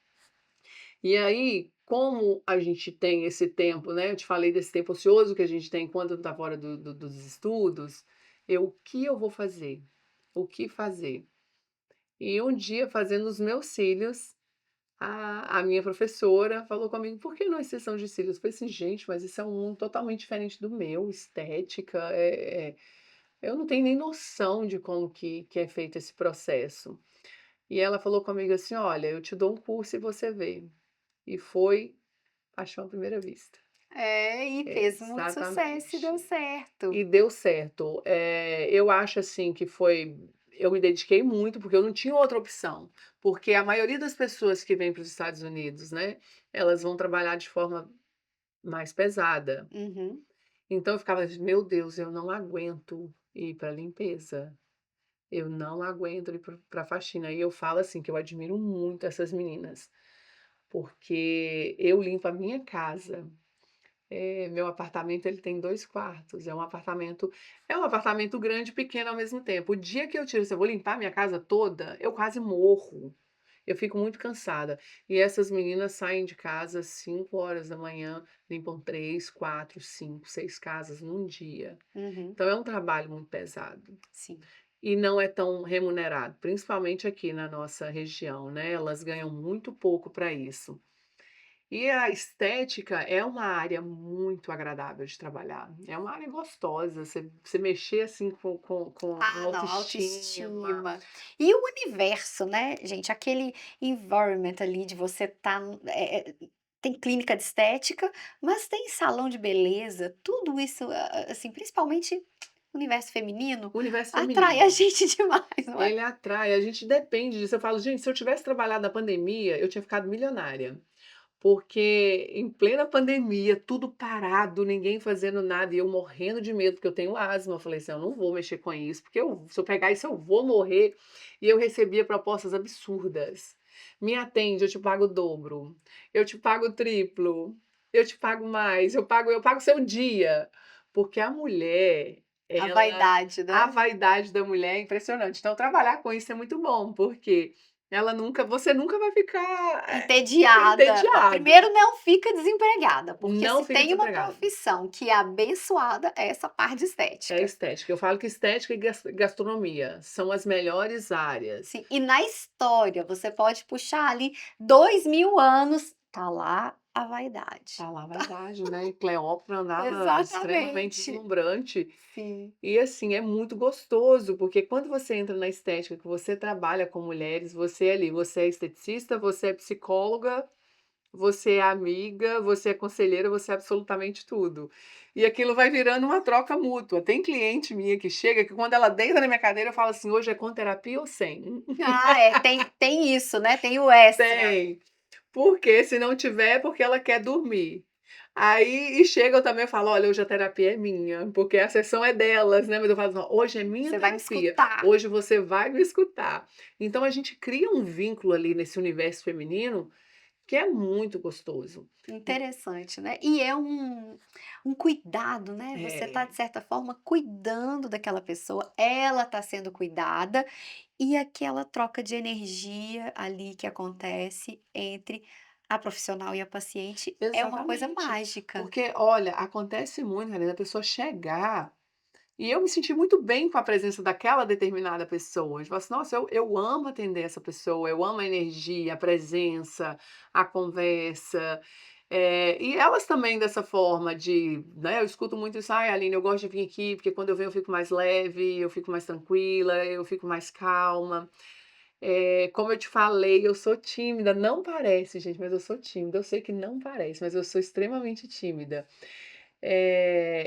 E aí, como a gente tem esse tempo, né, eu te falei desse tempo ocioso que a gente tem quando está fora dos estudos, o que eu vou fazer? O que fazer? E um dia, fazendo os meus cílios, a minha professora falou comigo: "Por que não exceção de cílios?". Eu falei assim: "Gente, mas isso é um mundo totalmente diferente do meu, estética, eu não tenho nem noção de como que é feito esse processo". E ela falou comigo assim: "Olha, eu te dou um curso e você vê". E foi paixão à primeira vista. É, e fez muito sucesso e deu Exatamente. certo. E deu certo. Eu acho, assim, que eu me dediquei muito, porque eu não tinha outra opção, porque a maioria das pessoas que vêm para os Estados Unidos, né, elas vão trabalhar de forma mais pesada. Uhum. Então eu ficava assim: "Meu Deus, eu não aguento ir para limpeza, eu não aguento ir para faxina". E eu falo, assim, que eu admiro muito essas meninas, porque eu limpo a minha casa. Meu apartamento, ele tem 2 quartos, é um apartamento grande e pequeno ao mesmo tempo. O dia que eu tiro, se eu vou limpar minha casa toda, eu quase morro, eu fico muito cansada. E essas meninas saem de casa às 5 horas da manhã, limpam 3, 4, 5, 6 casas num dia. Uhum. Então é um trabalho muito pesado Sim. e não é tão remunerado, principalmente aqui na nossa região, né, elas ganham muito pouco para isso. E a estética é uma área muito agradável de trabalhar, é uma área gostosa, você mexer, assim, com a Ah, não, autoestima. autoestima. E o universo, né, gente, aquele environment ali de você estar tem clínica de estética, mas tem salão de beleza, tudo isso, assim, principalmente o universo feminino, O universo atrai a feminino, gente demais, não é? ele atrai, a gente depende disso. Eu falo: "Gente, se eu tivesse trabalhado na pandemia, eu tinha ficado milionária". Porque em plena pandemia, tudo parado, ninguém fazendo nada, e eu morrendo de medo, porque eu tenho asma, eu falei assim: "Eu não vou mexer com isso, porque se eu pegar isso eu vou morrer". E eu recebia propostas absurdas. "Me atende, eu te pago o dobro, eu te pago o triplo, eu te pago mais, eu pago seu dia". Porque a mulher, A ela vaidade, a né? vaidade da mulher é impressionante. Então trabalhar com isso é muito bom, porque você nunca vai ficar, Entediada. Ó, entediada, primeiro não fica desempregada, porque não se fica tem uma desempregado. profissão que é abençoada, é essa parte de É estética. estética. Eu falo que estética e gastronomia são as melhores áreas. Sim, e na história você pode puxar ali 2000 anos, tá lá a vaidade. Tá lá a vaidade, né, e Cleópatra andava extremamente Exatamente. deslumbrante. Sim. E assim, é muito gostoso, porque quando você entra na estética, que você trabalha com mulheres, você é ali, você é esteticista, você é psicóloga, você é amiga, você é conselheira, você é absolutamente tudo. E aquilo vai virando uma troca mútua. Tem cliente minha que chega que quando ela deita na minha cadeira, eu falo assim: "Hoje é com terapia ou sem?". Ah, é, tem isso, né, tem o extra. Tem. Porque se não tiver, é porque ela quer dormir. Aí chega eu também falo: "Olha, hoje a terapia é minha", porque a sessão é delas, né, mas eu falo assim: "Hoje é minha Você vai me terapia, escutar. hoje você vai me escutar". Então a gente cria um vínculo ali nesse universo feminino que é muito gostoso. Interessante, né. E é um cuidado, né, você tá É, de certa forma cuidando daquela pessoa, ela tá sendo cuidada, e aquela troca de energia ali que acontece entre a profissional e a paciente é uma coisa exatamente. mágica. Porque olha, acontece muito, né, da pessoa chegar e eu me senti muito bem com a presença daquela determinada pessoa. Tipo assim: "Nossa, eu amo atender essa pessoa, eu amo a energia, a presença, a conversa". E elas também dessa forma de, né, eu escuto muito isso: "Ai, Aline, eu gosto de vir aqui, porque quando eu venho eu fico mais leve, eu fico mais tranquila, eu fico mais calma". Como eu te falei, eu sou tímida, não parece gente, mas eu sou tímida. Eu sei que não parece, mas eu sou extremamente tímida.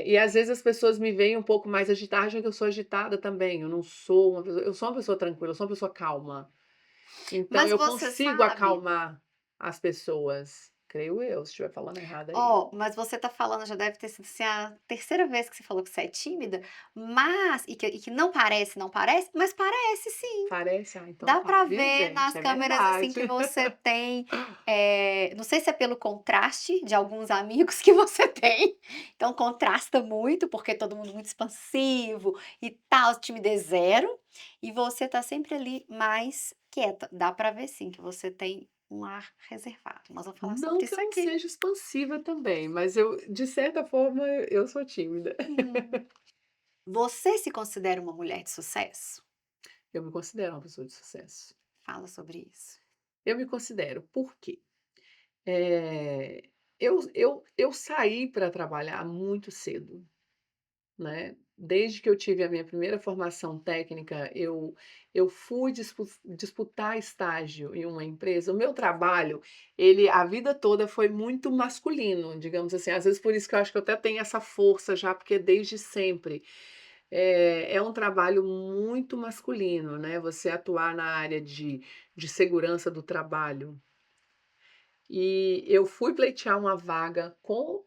E às vezes as pessoas me veem um pouco mais agitada, acham que eu sou agitada também, eu sou uma pessoa tranquila, eu sou uma pessoa calma. Então Mas eu você consigo sabe. acalmar as pessoas, creio eu, se estiver falando errado aí. Ó, mas você tá falando, já deve ter sido, assim, a terceira vez que você falou que você é tímida, mas e que não parece, não parece, mas parece sim. Parece? Ah, então Dá tá, pra viu ver gente, nas é câmeras, assim, verdade. que você tem, não sei se é pelo contraste de alguns amigos que você tem, então contrasta muito, porque todo mundo muito expansivo e tal, timidez zero, e você tá sempre ali mais quieta. Dá pra ver sim que você tem um ar reservado. Nós vamos falar Não sobre que isso eu não aqui. seja expansiva também, mas eu, de certa forma, eu sou tímida. Hum. Você se considera uma mulher de sucesso? Eu me considero uma pessoa de sucesso. Fala sobre isso. Eu me considero, por quê? Eu saí para trabalhar muito cedo, né. Desde que eu tive a minha primeira formação técnica, eu fui disputar estágio em uma empresa. O meu trabalho, ele a vida toda foi muito masculino, digamos assim. Às vezes por isso que eu acho que eu até tenho essa força já, porque desde sempre. É um trabalho muito masculino, né, você atuar na área de segurança do trabalho. E eu fui pleitear uma vaga com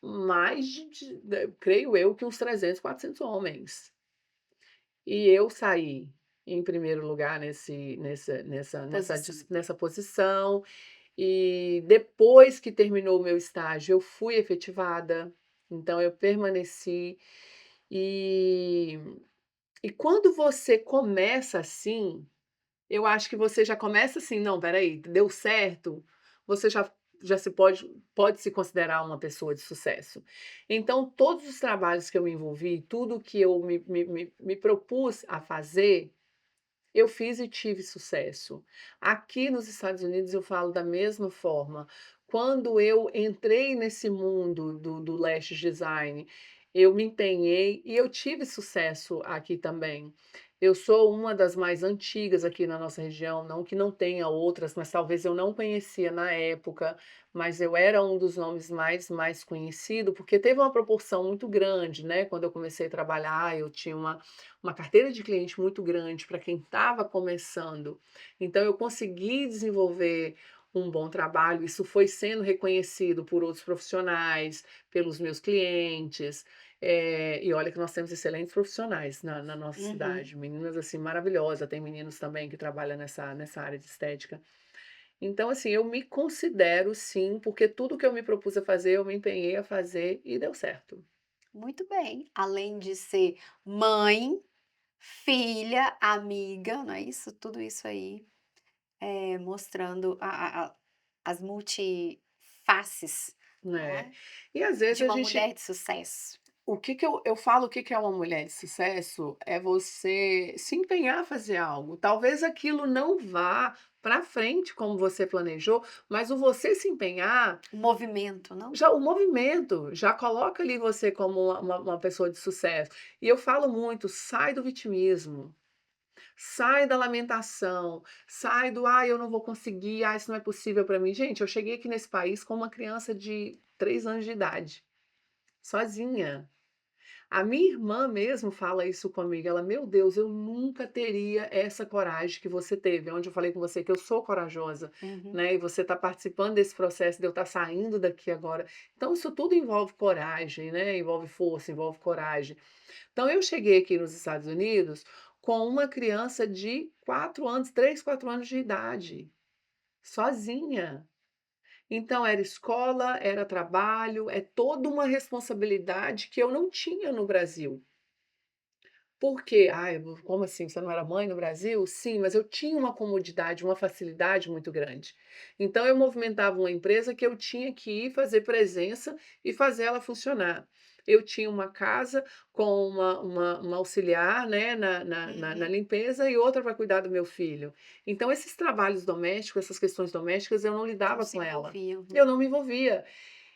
mais creio eu que uns 300, 400 homens. E eu saí em primeiro lugar Posição. nessa posição, e depois que terminou o meu estágio, eu fui efetivada, então eu permaneci. E quando você começa assim, eu acho que você já começa assim: "Não, espera aí, deu certo", você já pode se considerar uma pessoa de sucesso. Então todos os trabalhos que eu me envolvi, tudo que eu me propus a fazer, eu fiz e tive sucesso. Aqui nos Estados Unidos eu falo da mesma forma. Quando eu entrei nesse mundo do lash design, eu me empenhei e eu tive sucesso aqui também. Eu sou uma das mais antigas aqui na nossa região, não que não tenha outras, mas talvez eu não conhecia na época, mas eu era um dos nomes mais conhecido, porque teve uma proporção muito grande, né, quando eu comecei a trabalhar, eu tinha uma carteira de cliente muito grande para quem estava começando. Então eu consegui desenvolver um bom trabalho, isso foi sendo reconhecido por outros profissionais, pelos meus clientes, e olha que nós temos excelentes profissionais na nossa Uhum. cidade, meninas, assim, maravilhosas, tem meninos também que trabalham nessa área de estética. Então, assim, eu me considero sim, porque tudo que eu me propus a fazer, eu me empenhei a fazer e deu certo. Muito bem. Além de ser mãe, filha, amiga, não é isso? Tudo isso aí mostrando as multifaces, não né. é, E às vezes de a uma gente mulher de sucesso. o que que eu falo o que que é uma mulher de sucesso, é você se empenhar a fazer algo. Talvez aquilo não vá para frente como você planejou, mas o você se empenhar, O movimento, não? já o movimento já coloca ali você como uma pessoa de sucesso. E eu falo muito: "Sai do vitimismo, sai da lamentação, sai do 'ai, eu não vou conseguir. Ah, isso não é possível para mim'". Gente, eu cheguei aqui nesse país com uma criança de 3 anos de idade, sozinha. A minha irmã mesmo fala isso comigo, ela: "Meu Deus, eu nunca teria essa coragem que você teve", onde eu falei com você que eu sou corajosa, Uhum. né, e você está participando desse processo de eu estar saindo daqui agora. Então isso tudo envolve coragem, né, envolve força, envolve coragem. Então eu cheguei aqui nos Estados Unidos com uma criança de 4 anos, 3, 4 anos de idade, sozinha. Então era escola, era trabalho, é toda uma responsabilidade que eu não tinha no Brasil. Por quê? "Ai, como assim, você não era mãe no Brasil?". Sim, mas eu tinha uma comodidade, uma facilidade muito grande. Então eu movimentava uma empresa que eu tinha que ir fazer presença e fazer ela funcionar. Eu tinha uma casa com uma auxiliar, né, na Uhum. limpeza e outra para cuidar do meu filho. Então esses trabalhos domésticos, essas questões domésticas, eu não Não lidava se com ela. envolviam. Eu não me envolvia.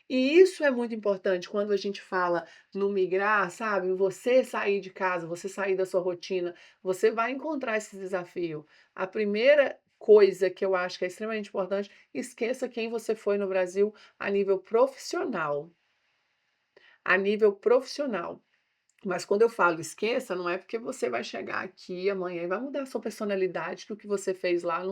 E isso é muito importante quando a gente fala no migrar, sabe, em você sair de casa, você sair da sua rotina, você vai encontrar esse desafio. A primeira coisa que eu acho que é extremamente importante, esqueça quem você foi no Brasil a nível profissional, a nível profissional. Mas quando eu falo esqueça, não é porque você vai chegar aqui amanhã e vai mudar a sua personalidade, que o que você fez lá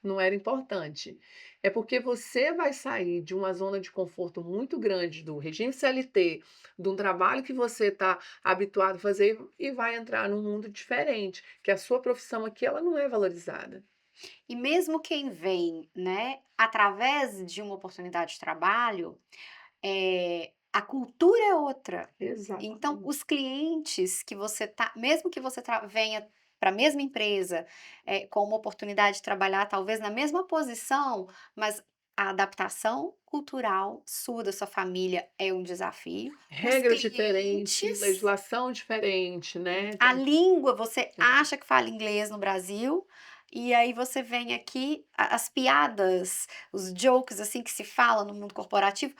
não era importante. É porque você vai sair de uma zona de conforto muito grande do regime CLT, de um trabalho que você está habituado a fazer e vai entrar num mundo diferente, que a sua profissão aqui ela não é valorizada. E mesmo quem vem, né, através de uma oportunidade de trabalho, a cultura é outra. Então, Exatamente. os clientes que você tá mesmo que você venha para a mesma empresa, com uma oportunidade de trabalhar talvez na mesma posição, mas a adaptação cultural sua, da sua família é um desafio. Os Regras diferentes, clientes, legislação diferente, né? a língua, você acha que fala inglês no Brasil, e aí você vem aqui, as piadas, os jokes, assim, que se fala no mundo corporativo,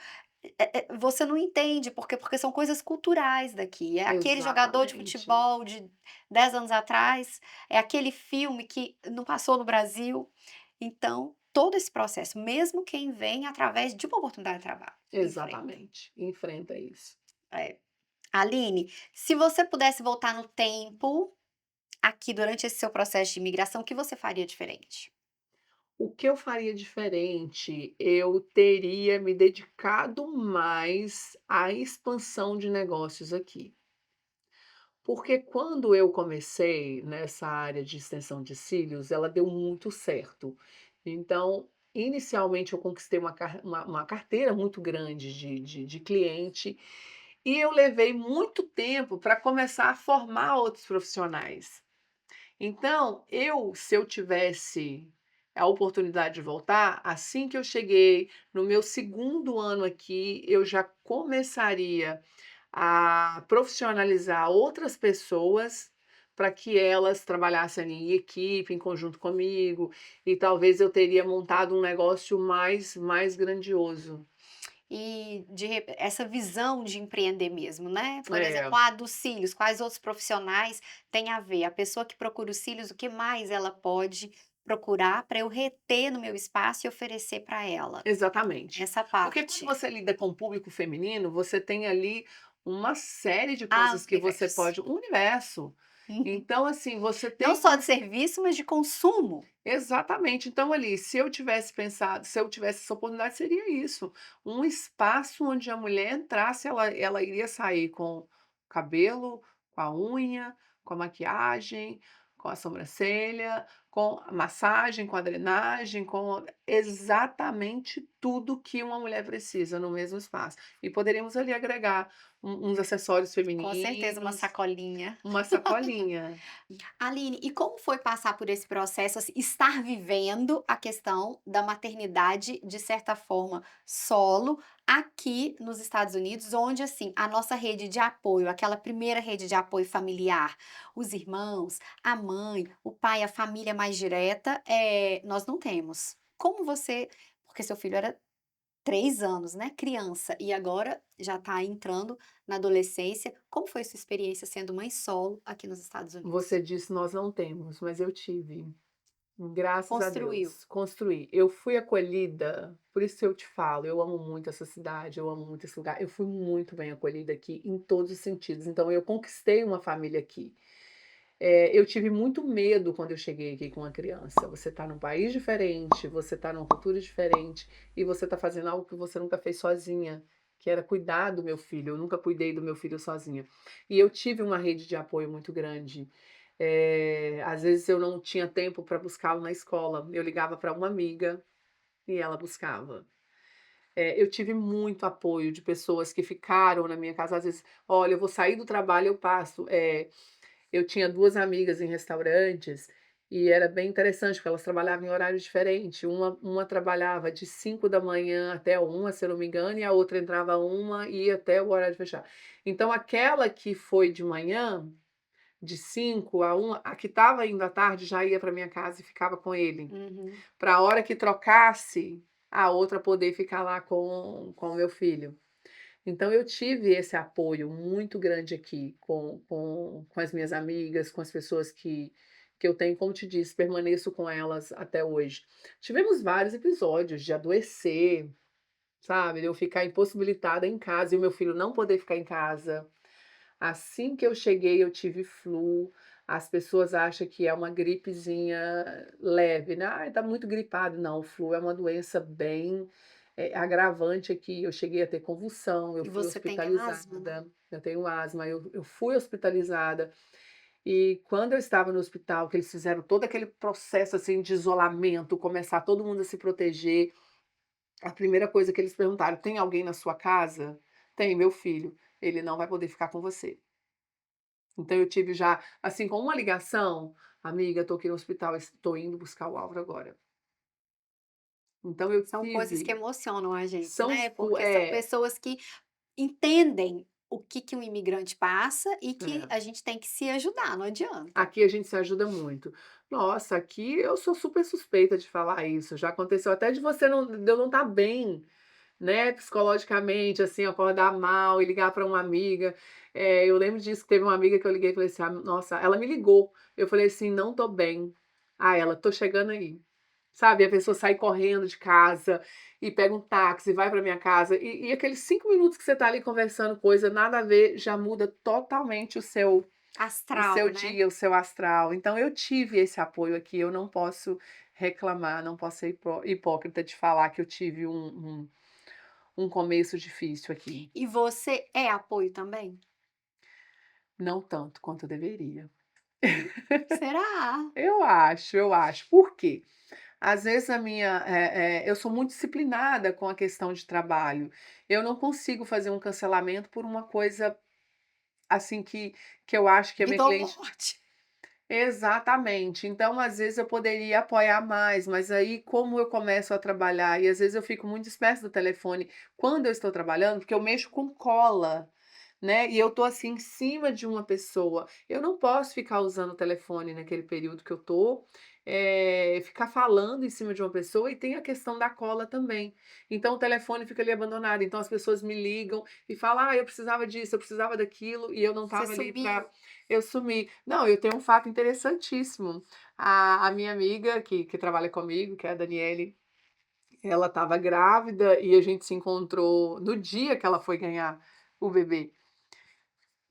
você não entende, porque são coisas culturais daqui. É aquele jogador de Exatamente. futebol de 10 anos atrás, é aquele filme que não passou no Brasil. Então, todo esse processo, mesmo quem vem através de uma oportunidade de trabalho, enfrenta. Exatamente, enfrenta isso. É. Aline, se você pudesse voltar no tempo, aqui durante esse seu processo de imigração, o que você faria diferente? O que eu faria diferente? Eu teria me dedicado mais à expansão de negócios aqui. Porque quando eu comecei nessa área de extensão de cílios, ela deu muito certo. Então, inicialmente eu conquistei uma carteira muito grande de cliente, e eu levei muito tempo para começar a formar outros profissionais. Então, se eu tivesse a oportunidade de voltar, assim que eu cheguei no meu segundo ano aqui, eu já começaria a profissionalizar outras pessoas, para que elas trabalhassem em equipe, em conjunto comigo, e talvez eu teria montado um negócio mais grandioso. E essa visão de empreender mesmo, né? Por É, exemplo, dos cílios, quais outros profissionais tem a ver? A pessoa que procura os cílios, o que mais ela pode procurar para eu reter no meu espaço e oferecer para ela? exatamente. Essa Porque quando parte. você lida com o público feminino, você tem ali uma série de Ah, coisas que você universo. pode um universo. Uhum. Então, assim, você Não tem só de uma serviço, mas de consumo. exatamente. Então, ali, se eu tivesse essa oportunidade, seria isso, um espaço onde a mulher entrasse, ela iria sair com o cabelo, com a unha, com a maquiagem, com a sobrancelha, com a massagem, com a drenagem, com exatamente tudo que uma mulher precisa no mesmo espaço. E poderíamos ali agregar uns acessórios Com certeza, uma femininos, sacolinha. uma sacolinha. Aline, e como foi passar por esse processo, assim, estar vivendo a questão da maternidade, de certa forma, solo, aqui nos Estados Unidos, onde, assim, a nossa rede de apoio, aquela primeira rede de apoio familiar, os irmãos, a mãe, o pai, a família mais direta, nós não temos. Como você, porque seu filho era 3 anos, né, criança, e agora já está entrando na adolescência. Como foi sua experiência sendo mãe solo aqui nos Estados Unidos? Você disse: "Nós não temos", mas eu tive. Graças a Construiu. Deus, construí. Eu fui acolhida, por isso eu te falo, eu amo muito essa cidade, eu amo muito esse lugar. Eu fui muito bem acolhida aqui em todos os sentidos, então eu conquistei uma família aqui. Eu tive muito medo quando eu cheguei aqui com uma criança. Você está num país diferente, você está numa cultura diferente e você está fazendo algo que você nunca fez sozinha, que era cuidar do meu filho. Eu nunca cuidei do meu filho sozinha. E eu tive uma rede de apoio muito grande. Às vezes eu não tinha tempo para buscá-lo na escola, eu ligava para uma amiga e ela buscava. Eu tive muito apoio de pessoas que ficaram na minha casa, às vezes: "Olha, eu vou sair do trabalho, eu passo". Eu tinha 2 amigas em restaurantes, e era bem interessante, porque elas trabalhavam em horário diferente. Uma trabalhava de 5 da manhã até 1h, se eu não me engano, e a outra entrava 1h e ia até o horário de fechar. Então aquela que foi de manhã, de 5 a 1h, a que estava indo à tarde já ia para minha casa e ficava com ele, Uhum. para a hora que trocasse, a outra poder ficar lá com o meu filho. Então eu tive esse apoio muito grande aqui com as minhas amigas, com as pessoas que eu tenho, como te disse, permaneço com elas até hoje. Tivemos vários episódios de adoecer, sabe, de eu ficar impossibilitada em casa e o meu filho não poder ficar em casa. Assim que eu cheguei eu tive flu, as pessoas acham que é uma gripezinha leve, né, "Ai, tá muito gripado", não, o flu é uma doença bem, agravante aqui, eu cheguei a ter convulsão, eu E fui você tem asma, né? hospitalizada, eu tenho asma, eu fui hospitalizada, e quando eu estava no hospital, que eles fizeram todo aquele processo, assim, de isolamento, começar todo mundo a se proteger, a primeira coisa que eles perguntaram: "Tem alguém na sua casa?". "Tem, meu filho, ele não vai poder ficar com você". Então eu tive já, assim, com uma ligação: "Amiga, tô aqui no hospital, estou indo buscar o Álvaro agora". Então eu São coisas que tive emocionam a gente, são né, co porque são pessoas que entendem o que que um imigrante passa e que é. a gente tem que se ajudar, não adianta. Aqui a gente se ajuda muito. Nossa, aqui eu sou super suspeita de falar isso, já aconteceu até de eu não estar bem, né, psicologicamente, assim, acordar mal e ligar para uma amiga. Eu lembro disso, que teve uma amiga que eu liguei e falei assim: "Ah, nossa", ela me ligou, eu falei assim: "Não tô bem". Ela: "Tô chegando aí". Sabe, a pessoa sai correndo de casa e pega um táxi, vai para minha casa, e aqueles 5 minutos que você tá ali conversando coisa nada a ver, já muda totalmente o seu Astral, né. dia, o seu astral. Então eu tive esse apoio aqui, eu não posso reclamar, não posso ser hipócrita de falar que eu tive um começo difícil aqui. E você é apoio também? Não tanto quanto eu deveria. Será? Eu acho, eu acho. Por quê? Às vezes eu sou muito disciplinada com a questão de trabalho. Eu não consigo fazer um cancelamento por uma coisa, assim, que eu acho que a minha Vida ou cliente. morte. Exatamente. Então, às vezes, eu poderia apoiar mais, mas aí, como eu começo a trabalhar e às vezes eu fico muito dispersa do telefone quando eu estou trabalhando, porque eu mexo com cola, né? E eu tô assim em cima de uma pessoa. Eu não posso ficar usando o telefone naquele período que eu tô, ficar falando em cima de uma pessoa, e tem a questão da cola também. Então, o telefone fica ali abandonado. Então, as pessoas me ligam e falam: "Ah, eu precisava disso, eu precisava daquilo", e eu não Você estava ali para. sumiu. Eu sumi. Não, eu tenho um fato interessantíssimo. A minha amiga que trabalha comigo, que é a Daniele, ela estava grávida e a gente se encontrou no dia que ela foi ganhar o bebê.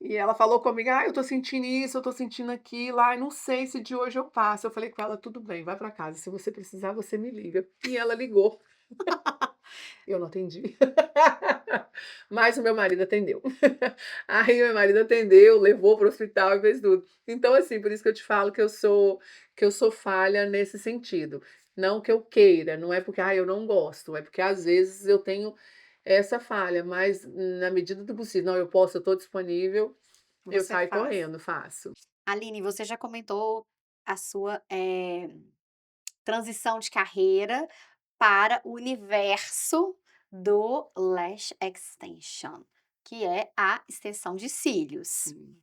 E ela falou comigo: "Ah, eu tô sentindo isso, eu tô sentindo aquilo. Ai, não sei se de hoje eu passo". Eu falei com ela: "Tudo bem, vai pra casa. Se você precisar, você me liga". E ela ligou. Eu não atendi. Mas o meu marido atendeu. Aí meu marido atendeu, levou para o hospital e fez tudo. Então, assim, por isso que eu te falo que eu sou falha nesse sentido. Não que eu queira, não é porque, eu não gosto, é porque às vezes eu tenho essa falha, mas na medida do possível, não, eu posso, eu estou disponível, eu Você saio faz. correndo, faço. Aline, você já comentou a sua, transição de carreira para o universo do lash extension, que é a extensão de cílios. Sim.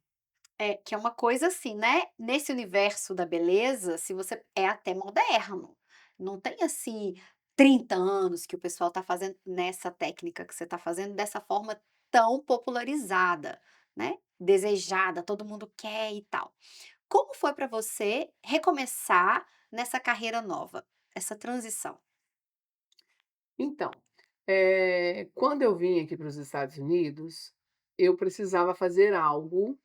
É, que é uma coisa assim, né, nesse universo da beleza, se você é até moderno. Não tem assim 30 anos que o pessoal tá fazendo nessa técnica que você tá fazendo dessa forma tão popularizada, né, desejada, todo mundo quer e tal. Como foi para você recomeçar nessa carreira nova, essa transição? Então, quando eu vim aqui para os Estados Unidos, eu precisava fazer algo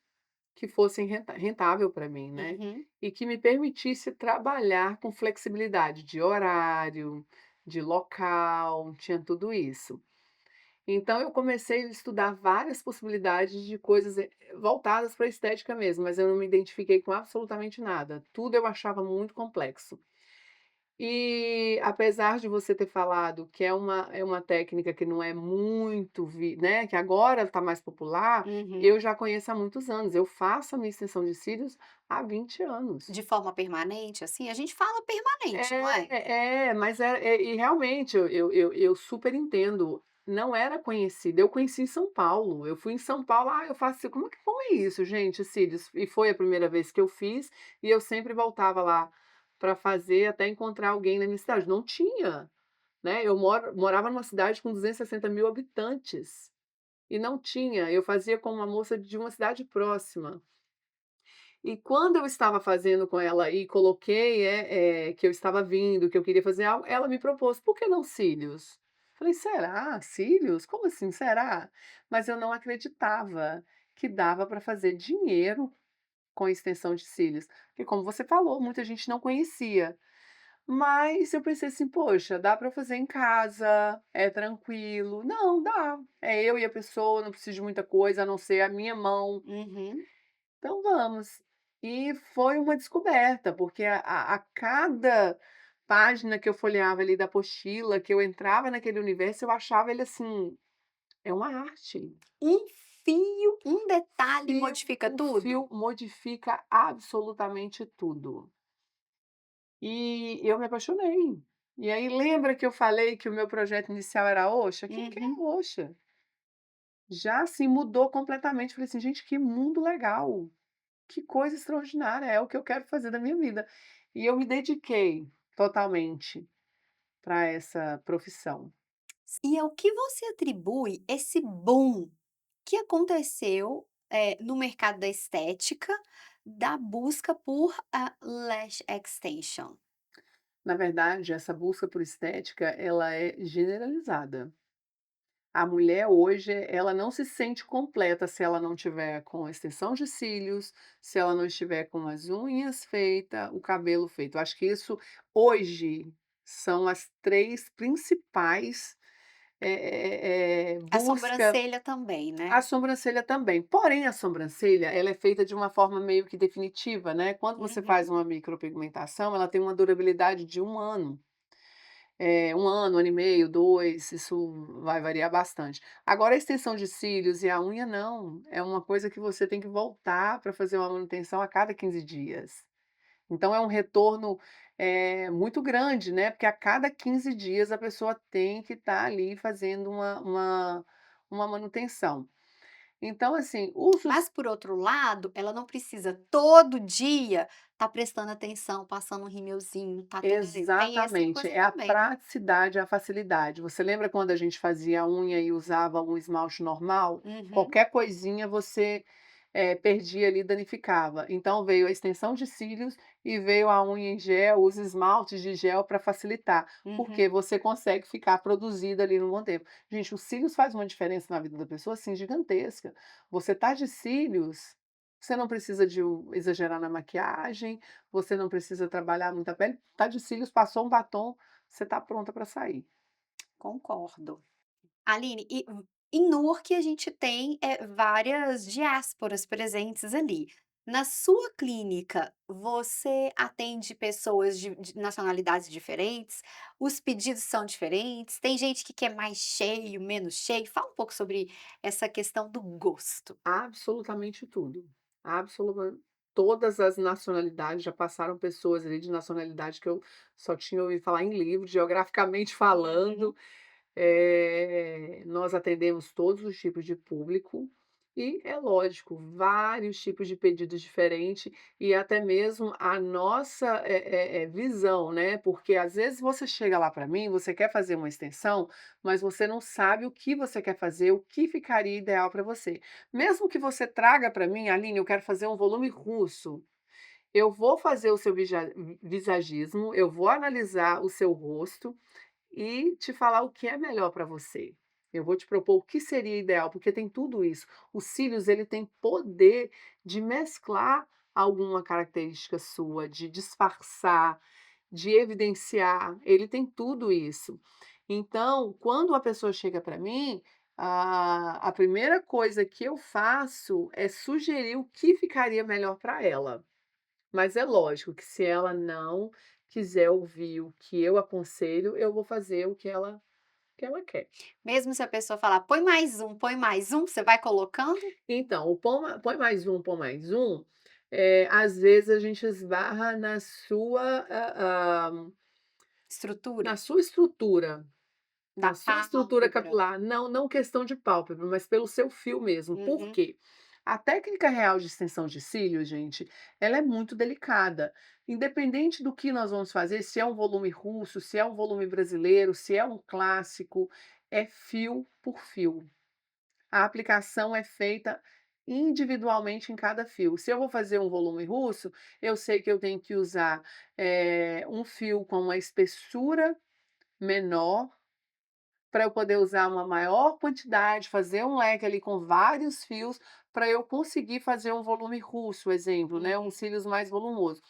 que fosse rentável para mim, né, Uhum, e que me permitisse trabalhar com flexibilidade de horário, de local, tinha tudo isso. Então eu comecei a estudar várias possibilidades de coisas, voltadas para a estética mesmo, mas eu não me identifiquei com absolutamente nada, tudo eu achava muito complexo. E apesar de você ter falado que é uma técnica que não é muito né, que agora está mais popular, uhum. eu já conheço há muitos anos, eu faço a minha extensão de cílios há 20 anos. De forma permanente, assim? A gente fala permanente, não é? Mas e realmente eu super entendo, não era conhecida, eu conheci em São Paulo, eu fui em São Paulo, eu faço como é isso gente, cílios? E foi a primeira vez que eu fiz, e eu sempre voltava lá para fazer até encontrar alguém na minha cidade, não tinha, né, eu morava numa cidade com 260.000 habitantes, e não tinha, eu fazia com uma moça de uma cidade próxima. E quando eu estava fazendo com ela e coloquei, que eu estava vindo, que eu queria fazer algo, ela me propôs: "Por que não cílios?". Falei: "Será? Cílios? Como assim, será?". Mas eu não acreditava que dava para fazer dinheiro com extensão de cílios, porque como você falou, muita gente não conhecia. Mas eu pensei assim: "Poxa, dá para fazer em casa, é tranquilo". Não, dá, é eu e a pessoa, não preciso de muita coisa, a não ser a minha mão. Uhum. Então vamos. E foi uma descoberta, porque a cada página que eu folheava ali da apostila, que eu entrava naquele universo, eu achava ele assim, é uma arte. Um fio, um detalhe modifica O tudo? fio modifica absolutamente tudo. E eu me apaixonei. E aí lembra que eu falei que o meu projeto inicial era a Osha? Quem que é a Uhum. Osha? Já assim mudou completamente, falei assim: "Gente, que mundo legal". Que coisa extraordinária, é o que eu quero fazer da minha vida. E eu me dediquei totalmente para essa profissão. E ao que você atribui esse boom que aconteceu, no mercado da estética, da busca por a lash extension? Na verdade, essa busca por estética, ela é generalizada. A mulher hoje, ela não se sente completa se ela não tiver com extensão de cílios, se ela não estiver com as unhas feita, o cabelo feito. Eu acho que isso hoje são as 3 principais, A busca. sobrancelha também, A né? sobrancelha também, porém a sobrancelha, ela é feita de uma forma meio que definitiva, né, quando você Uhum. faz uma micropigmentação, ela tem uma durabilidade de 1 ano, 1 ano, 1 ano e meio, 2, isso vai variar bastante. Agora a extensão de cílios e a unha não, é uma coisa que você tem que voltar para fazer uma manutenção a cada 15 dias. Então é um retorno, muito grande, né, porque a cada 15 dias a pessoa tem que estar ali fazendo uma manutenção. Então, assim, Mas por outro lado, ela não precisa todo dia estar prestando atenção, passando um rímelzinho, tá tararê. Tem essa exatamente, coisa é a também, né? praticidade, a facilidade. Você lembra quando a gente fazia a unha e usava um esmalte normal? Uhum, Qualquer coisinha você, perdia ali, danificava. Então veio a extensão de cílios e veio a unha em gel, os esmaltes de gel para facilitar, uhum. porque você consegue ficar produzida ali no bom tempo. Gente, os cílios faz uma diferença na vida da pessoa, assim, gigantesca. Você tá de cílios, você não precisa exagerar na maquiagem, você não precisa trabalhar muito a pele, tá de cílios, passou um batom, você tá pronta para sair. Concordo. Aline, e em Newark a gente tem, várias diásporas presentes ali. Na sua clínica, você atende pessoas de nacionalidades diferentes? Os pedidos são diferentes? Tem gente que quer mais cheio, menos cheio? Fala um pouco sobre essa questão do gosto. Absolutamente tudo. Absoluta Todas as nacionalidades, já passaram pessoas ali de nacionalidade que eu só tinha ouvido falar em livro, geograficamente Uhum. falando. Nós atendemos todos os tipos de público e, é lógico, vários tipos de pedidos diferentes e até mesmo a nossa, visão, né, porque às vezes você chega lá para mim, você quer fazer uma extensão, mas você não sabe o que você quer fazer, o que ficaria ideal para você. Mesmo que você traga para mim: "Aline, eu quero fazer um volume russo", eu vou fazer o seu visagismo, eu vou analisar o seu rosto e te falar o que é melhor para você. Eu vou te propor o que seria ideal, porque tem tudo isso. Os cílios, ele tem poder de mesclar alguma característica sua, de disfarçar, de evidenciar, ele tem tudo isso. Então, quando a pessoa chega para mim, a primeira coisa que eu faço é sugerir o que ficaria melhor para ela. Mas é lógico que se ela não quiser ouvir o que eu aconselho, eu vou fazer o que ela quer. Mesmo se a pessoa falar: põe mais um", você vai colocando? Então, o põe mais um, às vezes a gente esbarra Estrutura? na sua estrutura. Da Na sua estrutura pálpebra? capilar, não questão de pálpebra, mas pelo seu fio mesmo. Por Uhum. quê? A técnica real de extensão de cílios, gente, ela é muito delicada. Independente do que nós vamos fazer, se é um volume russo, se é um volume brasileiro, se é um clássico, é fio por fio. A aplicação é feita individualmente em cada fio. Se eu vou fazer um volume russo, eu sei que eu tenho que usar, um fio com uma espessura menor para eu poder usar uma maior quantidade, fazer um leque ali com vários fios, para eu conseguir fazer um volume russo, exemplo, né, um Uhum. cílios mais volumoso.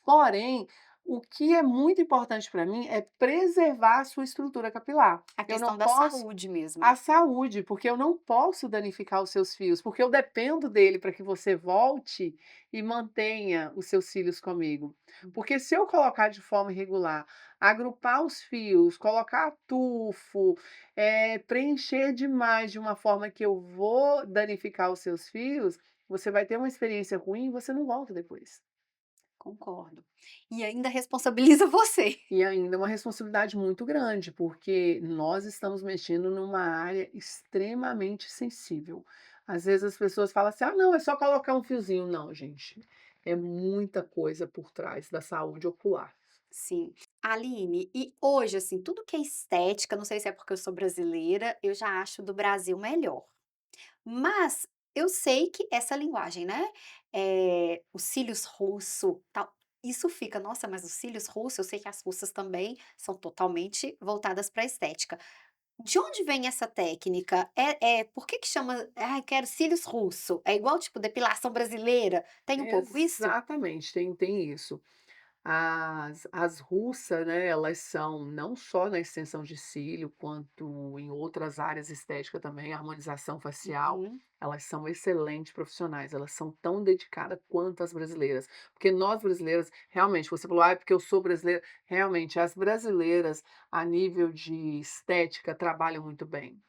Porém, o que é muito importante para mim é preservar a sua estrutura capilar. A Eu não questão da posso saúde mesmo. a saúde, porque eu não posso danificar os seus fios, porque eu dependo dele para que você volte e mantenha os seus cílios comigo. Porque se eu colocar de forma irregular, agrupar os fios, colocar tufo, preencher demais de uma forma que eu vou danificar os seus fios, você vai ter uma experiência ruim e você não volta depois. Concordo. E ainda responsabiliza você. E ainda uma responsabilidade muito grande, porque nós estamos mexendo numa área extremamente sensível. Às vezes as pessoas falam assim: "Ah, não, é só colocar um fiozinho". Não, gente, é muita coisa por trás da saúde ocular. Sim. Aline, e hoje, assim, tudo que é estética, não sei se é porque eu sou brasileira, eu já acho do Brasil melhor. Mas eu sei que essa linguagem, né, os cílios russo, tal, isso fica nossa, mas os cílios russo, eu sei que as russas também são totalmente voltadas pra estética. De onde vem essa técnica? Por que que chama: "Ai, quero cílios russo"? É igual, tipo, depilação brasileira? Tem um pouco isso? Exatamente, tem isso. As russas, né, elas são não só na extensão de cílio, quanto em outras áreas estéticas também, harmonização facial, Uhum. elas são excelentes profissionais, elas são tão dedicadas quanto as brasileiras. Porque nós brasileiras, realmente, você falou: "Ai, porque eu sou brasileira", realmente, as brasileiras, a nível de estética, trabalham muito bem.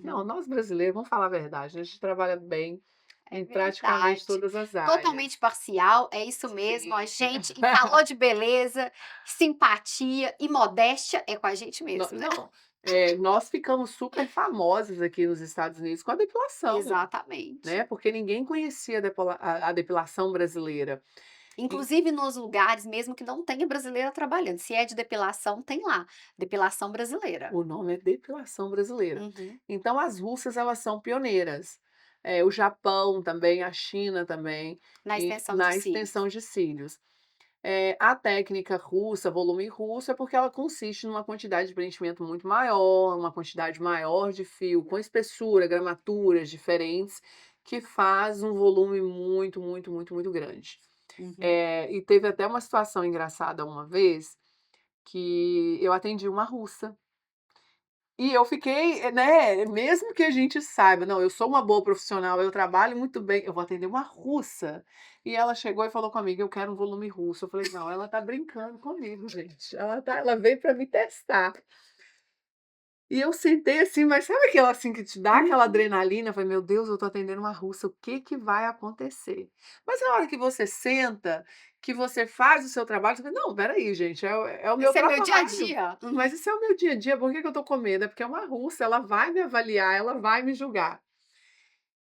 Não, Uhum. nós brasileiros, vamos falar a verdade, a gente trabalha bem É em praticamente verdade. todas as áreas. Totalmente parcial, é isso mesmo, a Sim. gente em falou de beleza, simpatia e modéstia é com a gente No mesmo, né. não, nós ficamos super famosos aqui nos Estados Unidos com a depilação, né, Exatamente. porque ninguém conhecia a depilação brasileira. E Inclusive nos lugares mesmo que não tenha brasileira trabalhando, se é de depilação, tem lá, depilação brasileira. o nome é depilação brasileira. Uhum. Então as russas, elas são pioneiras. O Japão também, a China também, Na e extensão de na cílios. extensão de cílios. A técnica russa, volume russo, é porque ela consiste numa quantidade de preenchimento muito maior, uma quantidade maior de fio, com espessura, gramaturas diferentes, que faz um volume muito, muito, muito, muito grande. Uhum. E teve até uma situação engraçada uma vez, que eu atendi uma russa, E eu fiquei, né, mesmo que a gente saiba, não, eu sou uma boa profissional, eu trabalho muito bem, eu vou atender uma russa. E ela chegou e falou comigo: "Eu quero um volume russo". Eu falei: "Não, ela tá brincando comigo, gente, ela veio para me testar". E eu sentei assim, mas sabe aquela, assim, que te dá aquela Uhum. adrenalina? Eu falei: "Meu Deus, eu tô atendendo uma russa, o que que vai acontecer?". Mas na hora que você senta, que você faz o seu trabalho, você fala: "Não, espera aí gente, é o meu Esse é meu dia a trabalho, dia. mas esse é o meu dia a dia, por que que eu tô com medo? É porque é uma russa, ela vai me avaliar, ela vai me julgar".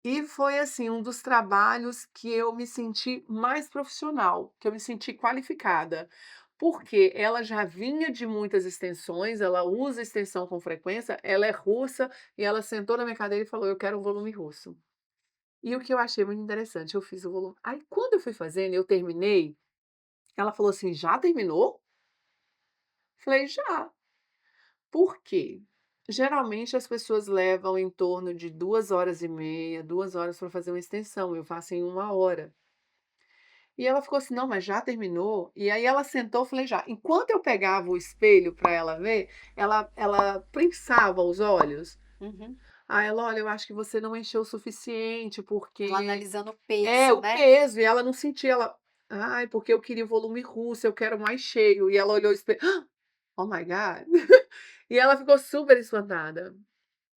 E foi, assim, um dos trabalhos que eu me senti mais profissional, que eu me senti qualificada, porque ela já vinha de muitas extensões, ela usa extensão com frequência, ela é russa e ela sentou na minha cadeira e falou: "Eu quero um volume russo". E o que eu achei muito interessante, eu fiz o volume, aí quando eu fui fazendo, eu terminei, ela falou assim: "Já terminou?". Falei: "Já". Por quê? Geralmente as pessoas levam em torno de 2 horas e meia, 2 horas para fazer uma extensão, eu faço em 1 hora. E ela ficou assim: "Não, mas já terminou?". E aí ela sentou, eu falei: "Já". Enquanto eu pegava o espelho para ela ver, ela prensava os olhos. Uhum. Aí ela: "Olha, eu acho que você não encheu o suficiente, Ela porque" analisando o é, peso, o né. peso, e ela não sentia, ela: "Ai, porque eu queria o volume russo, eu quero mais cheio". E ela olhou o espelho: "Oh my God". E ela ficou super espantada.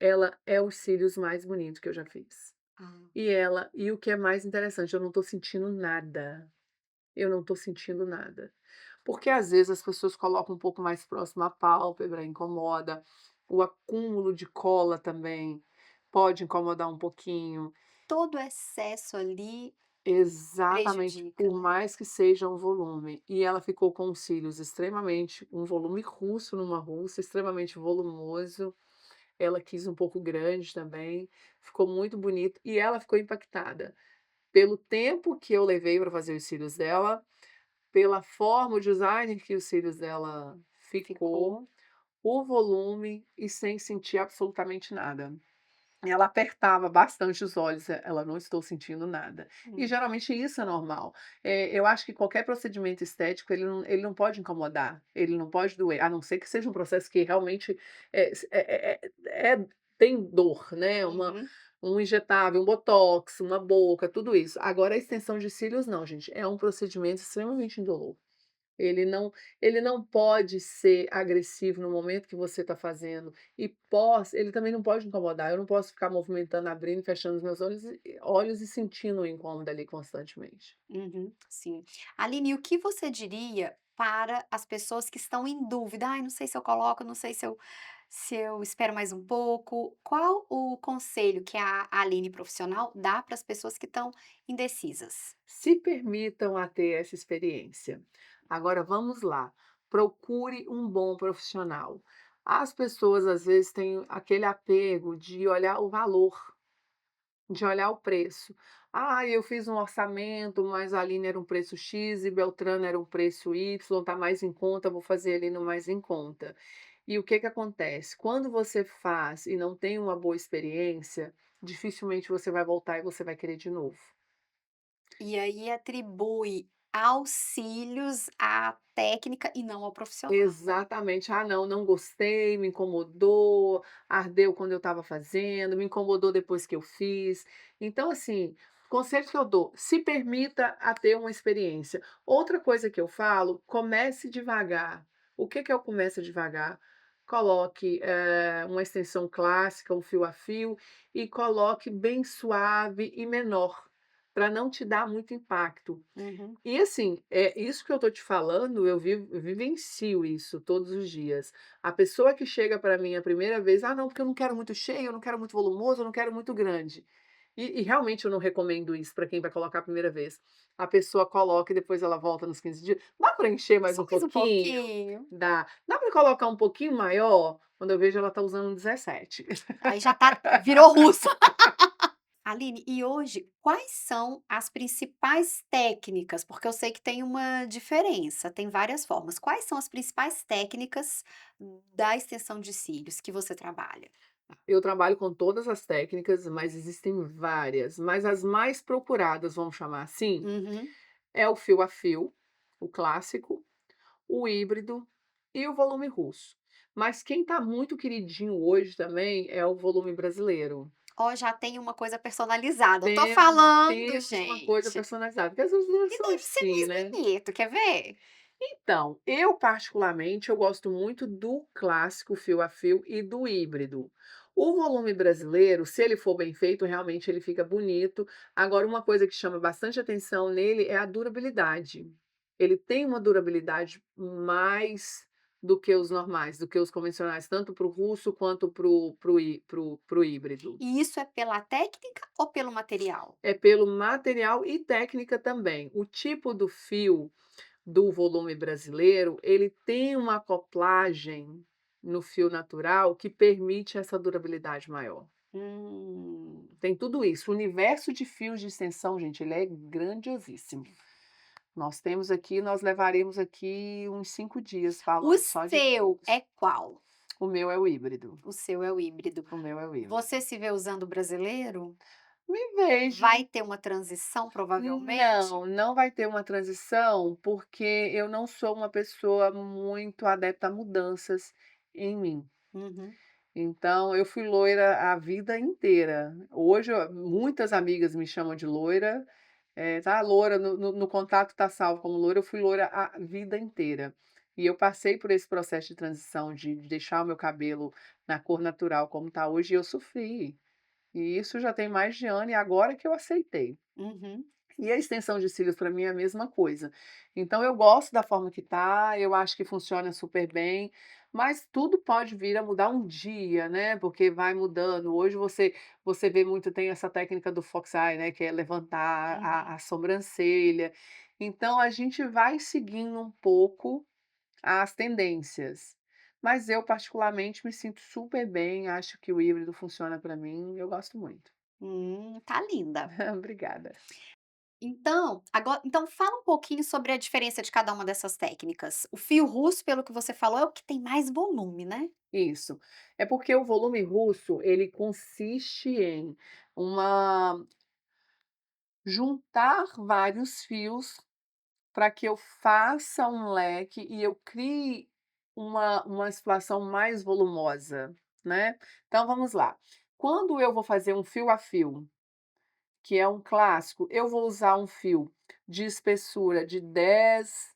Ela é os cílios mais bonitos que eu já fiz. Ah. E o que é mais interessante, eu não tô sentindo nada. Eu não estou sentindo nada. Porque às vezes as pessoas colocam um pouco mais próximo à pálpebra, incomoda. O acúmulo de cola também pode incomodar um pouquinho. Todo excesso ali Exatamente, prejudica, por né. mais que seja um volume. E ela ficou com os cílios extremamente, um volume russo numa russa, extremamente volumoso. Ela quis um pouco grande também, ficou muito bonito e ela ficou impactada pelo tempo que eu levei para fazer os cílios dela, pela forma, o design que os cílios dela ficou, Ficou. o volume e sem sentir absolutamente nada. Ela apertava bastante os olhos, ela: "Não estou sentindo nada". E Hum. geralmente isso é normal. Eu acho que qualquer procedimento estético ele não pode incomodar, ele não pode doer, a não ser que seja um processo que realmente, tem dor, né, Uhum. um injetável, um botox, uma boca, tudo isso. Agora a extensão de cílios não, gente, é um procedimento extremamente indolor. Ele não ele não pode ser agressivo no momento que você está fazendo, e ele também não pode incomodar, eu não posso ficar movimentando, abrindo e fechando os meus olhos e sentindo o incômodo ali constantemente. Uhum, sim. Aline, o que você diria para as pessoas que estão em dúvida? Ai, não sei se eu coloco, não sei se eu espero mais um pouco. Qual o conselho que a Aline profissional dá para as pessoas que estão indecisas? Se permitam a ter essa experiência. Agora vamos lá, procure um bom profissional. As pessoas às vezes têm aquele apego de olhar o valor. De olhar o preço. "Ah, eu fiz um orçamento, mas ali era um preço X e Beltrano era um preço Y, tá mais em conta, vou fazer ali no mais em conta". E o que que acontece? Quando você faz e não tem uma boa experiência, dificilmente você vai voltar e você vai querer de novo. E aí atribui auxílios à técnica e não ao profissional, né? Exatamente. "Ah, não, não gostei, me incomodou, ardeu quando eu estava fazendo, me incomodou depois que eu fiz". Então, assim, conselho que eu dou, se permita a ter uma experiência. Outra coisa que eu falo, comece devagar. O que que é o "comece devagar"? Coloque, uma extensão clássica, um fio a fio, e coloque bem suave e menor, para não te dar muito impacto. Uhum. E assim, isso que eu tô te falando, eu vivencio isso todos os dias. A pessoa que chega para mim a primeira vez: "Ah, não, porque eu não quero muito cheio, eu não quero muito volumoso, eu não quero muito grande". E realmente eu não recomendo isso para quem vai colocar a primeira vez. A pessoa coloca e depois ela volta nos 15 dias: "Dá para encher mais Só um mais um pouquinho?". pouquinho. Dá. "Dá para colocar um pouquinho maior?". Quando eu vejo ela tá usando 17. Aí já tá, virou russa. Aline, e hoje, quais são as principais técnicas? Porque eu sei que tem uma diferença, tem várias formas. Quais são as principais técnicas da extensão de cílios que você trabalha? Eu trabalho com todas as técnicas, mas existem várias, mas as mais procuradas, vamos chamar assim, Uhum. é o fio a fio, o clássico, o híbrido e o volume russo. Mas quem está muito queridinho hoje também é o volume brasileiro. Ó, já tem uma coisa personalizada. Eu tô Temos falando, temos uma coisa gente. personalizada, porque as duas E são deve ser assim, mais né. bonito, quer ver? Então, eu particularmente, eu gosto muito do clássico fio a fio e do híbrido. O volume brasileiro, se ele for bem feito, realmente ele fica bonito. Agora, uma coisa que chama bastante atenção nele é a durabilidade. Ele tem uma durabilidade mais do que os normais, do que os convencionais, tanto para o russo quanto para o híbrido. E isso é pela técnica ou pelo material? É pelo material e técnica também. O tipo do fio do volume brasileiro, ele tem uma acoplagem no fio natural que permite essa durabilidade maior. Hum. Tem tudo isso. O universo de fios de extensão, gente, ele é grandiosíssimo. Nós levaremos aqui uns 5 dias O falando só de seu fios. é qual? O meu é o híbrido. O seu é o híbrido. O meu é o Você híbrido. se vê usando o brasileiro? Me vejo. Vai ter uma transição, provavelmente? Não, não vai ter uma transição, porque eu não sou uma pessoa muito adepta a mudanças em mim. Uhum, Então, eu fui loira a vida inteira. Hoje, muitas amigas me chamam de loira, tá loura, no contato tá salvo como loira, eu fui loira a vida inteira. E eu passei por esse processo de transição, de deixar o meu cabelo na cor natural como tá hoje, e eu sofri. E isso já tem mais de ano, e agora que eu aceitei. uhum, E a extensão de cílios para mim é a mesma coisa. Então eu gosto da forma que tá, eu acho que funciona super bem, mas tudo pode vir a mudar um dia, né, porque vai mudando. Hoje você vê muito, tem essa técnica do fox eye, né, que é levantar uhum. a sobrancelha. Então a gente vai seguindo um pouco as tendências. Mas eu particularmente me sinto super bem, acho que o híbrido funciona para mim, eu gosto muito. Tá linda. Obrigada. Então fala um pouquinho sobre a diferença de cada uma dessas técnicas. O fio russo, pelo que você falou, é o que tem mais volume, né? Isso. É porque o volume russo, ele consiste em uma juntar vários fios para que eu faça um leque e eu crie uma situação mais volumosa, né. Então vamos lá, quando eu vou fazer um fio a fio, que é um clássico, eu vou usar um fio de espessura de 10,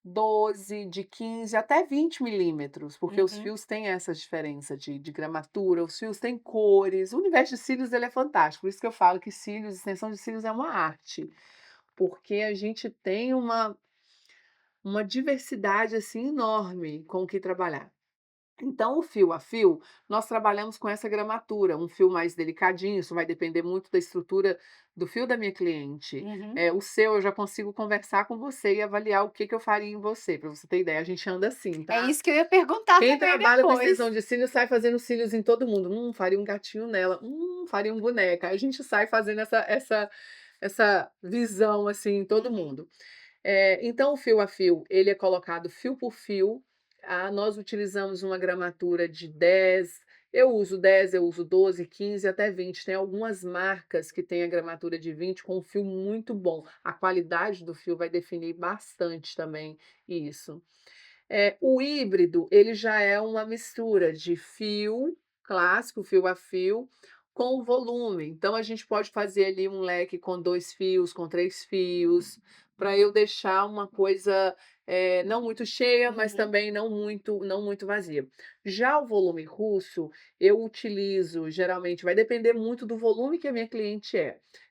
12, de 15 até 20 milímetros, porque os Uhum. fios têm essa diferença de gramatura, os fios têm cores, o universo de cílios ele é fantástico, por isso que eu falo que cílios, extensão de cílios é uma arte, porque a gente tem uma diversidade, assim, enorme com o que trabalhar. Então, o fio a fio, nós trabalhamos com essa gramatura, um fio mais delicadinho, isso vai depender muito da estrutura do fio da minha cliente. Uhum. O seu eu já consigo conversar com você e avaliar o que que eu faria em você, para você ter ideia, a gente anda assim, É tá. isso que eu ia perguntar Quem também trabalha com depois. extensão de cílios sai fazendo cílios em todo mundo, faria um gatinho nela, faria um boneca, aí a gente sai fazendo essa visão, assim, em todo Uhum. mundo. Então o fio a fio, ele é colocado fio por fio, nós utilizamos uma gramatura de 10, eu uso 12, 15 até 20. Tem algumas marcas que têm a gramatura de 20 com um fio muito bom. A qualidade do fio vai definir bastante também isso. O híbrido, ele já é uma mistura de fio clássico, fio a fio, com volume. Então a gente pode fazer ali um leque com 2 fios, com 3 fios, para eu deixar uma coisa, não muito cheia, mas Uhum. também não muito vazia. Já o volume russo, eu utilizo geralmente, vai depender muito do volume que a minha cliente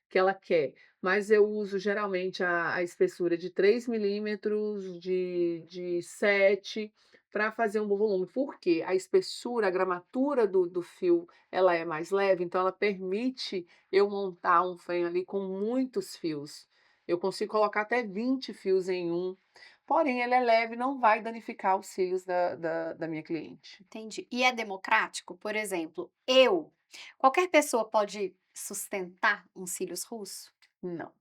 que ela quer, mas eu uso geralmente a espessura de 3 milímetros, de 7, para fazer um bom volume. Por quê? A espessura, a gramatura do fio, ela é mais leve, então ela permite eu montar um fio ali com muitos fios. Eu consigo colocar até 20 fios em um, porém ele é leve, não vai danificar os cílios da minha cliente. Entendi. E é democrático? Por exemplo, qualquer pessoa pode sustentar um cílios russo? Não.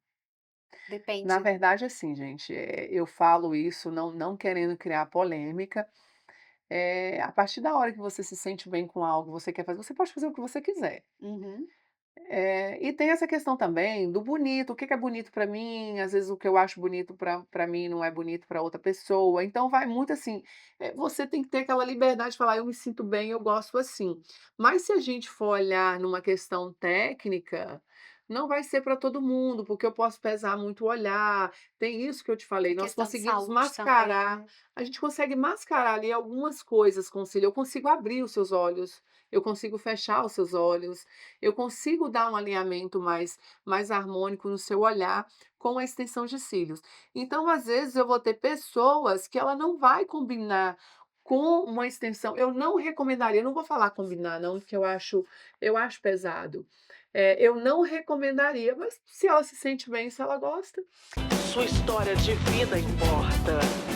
Na Depende. verdade, assim, gente, eu falo isso não querendo criar polêmica. A partir da hora que você se sente bem com algo, você quer fazer, você pode fazer o que você quiser. Uhum. E tem essa questão também do bonito, o que que é bonito para mim, às vezes o que eu acho bonito para mim não é bonito para outra pessoa, então vai muito assim, você tem que ter aquela liberdade de falar: "Eu me sinto bem, eu gosto assim". Mas se a gente for olhar numa questão técnica, não vai ser para todo mundo, porque eu posso pesar muito o olhar, tem isso que eu te falei, Tem nós questão de conseguimos saúde também, mascarar, né. a gente consegue mascarar ali algumas coisas com o cílio, eu consigo abrir os seus olhos, eu consigo fechar os seus olhos, eu consigo dar um alinhamento mais harmônico no seu olhar com a extensão de cílios. Então, às vezes, eu vou ter pessoas que ela não vai combinar com uma extensão, eu não recomendaria, eu não vou falar combinar não, porque eu acho pesado. Eu não recomendaria, mas se ela se sente bem, se ela gosta. Sua história de vida importa.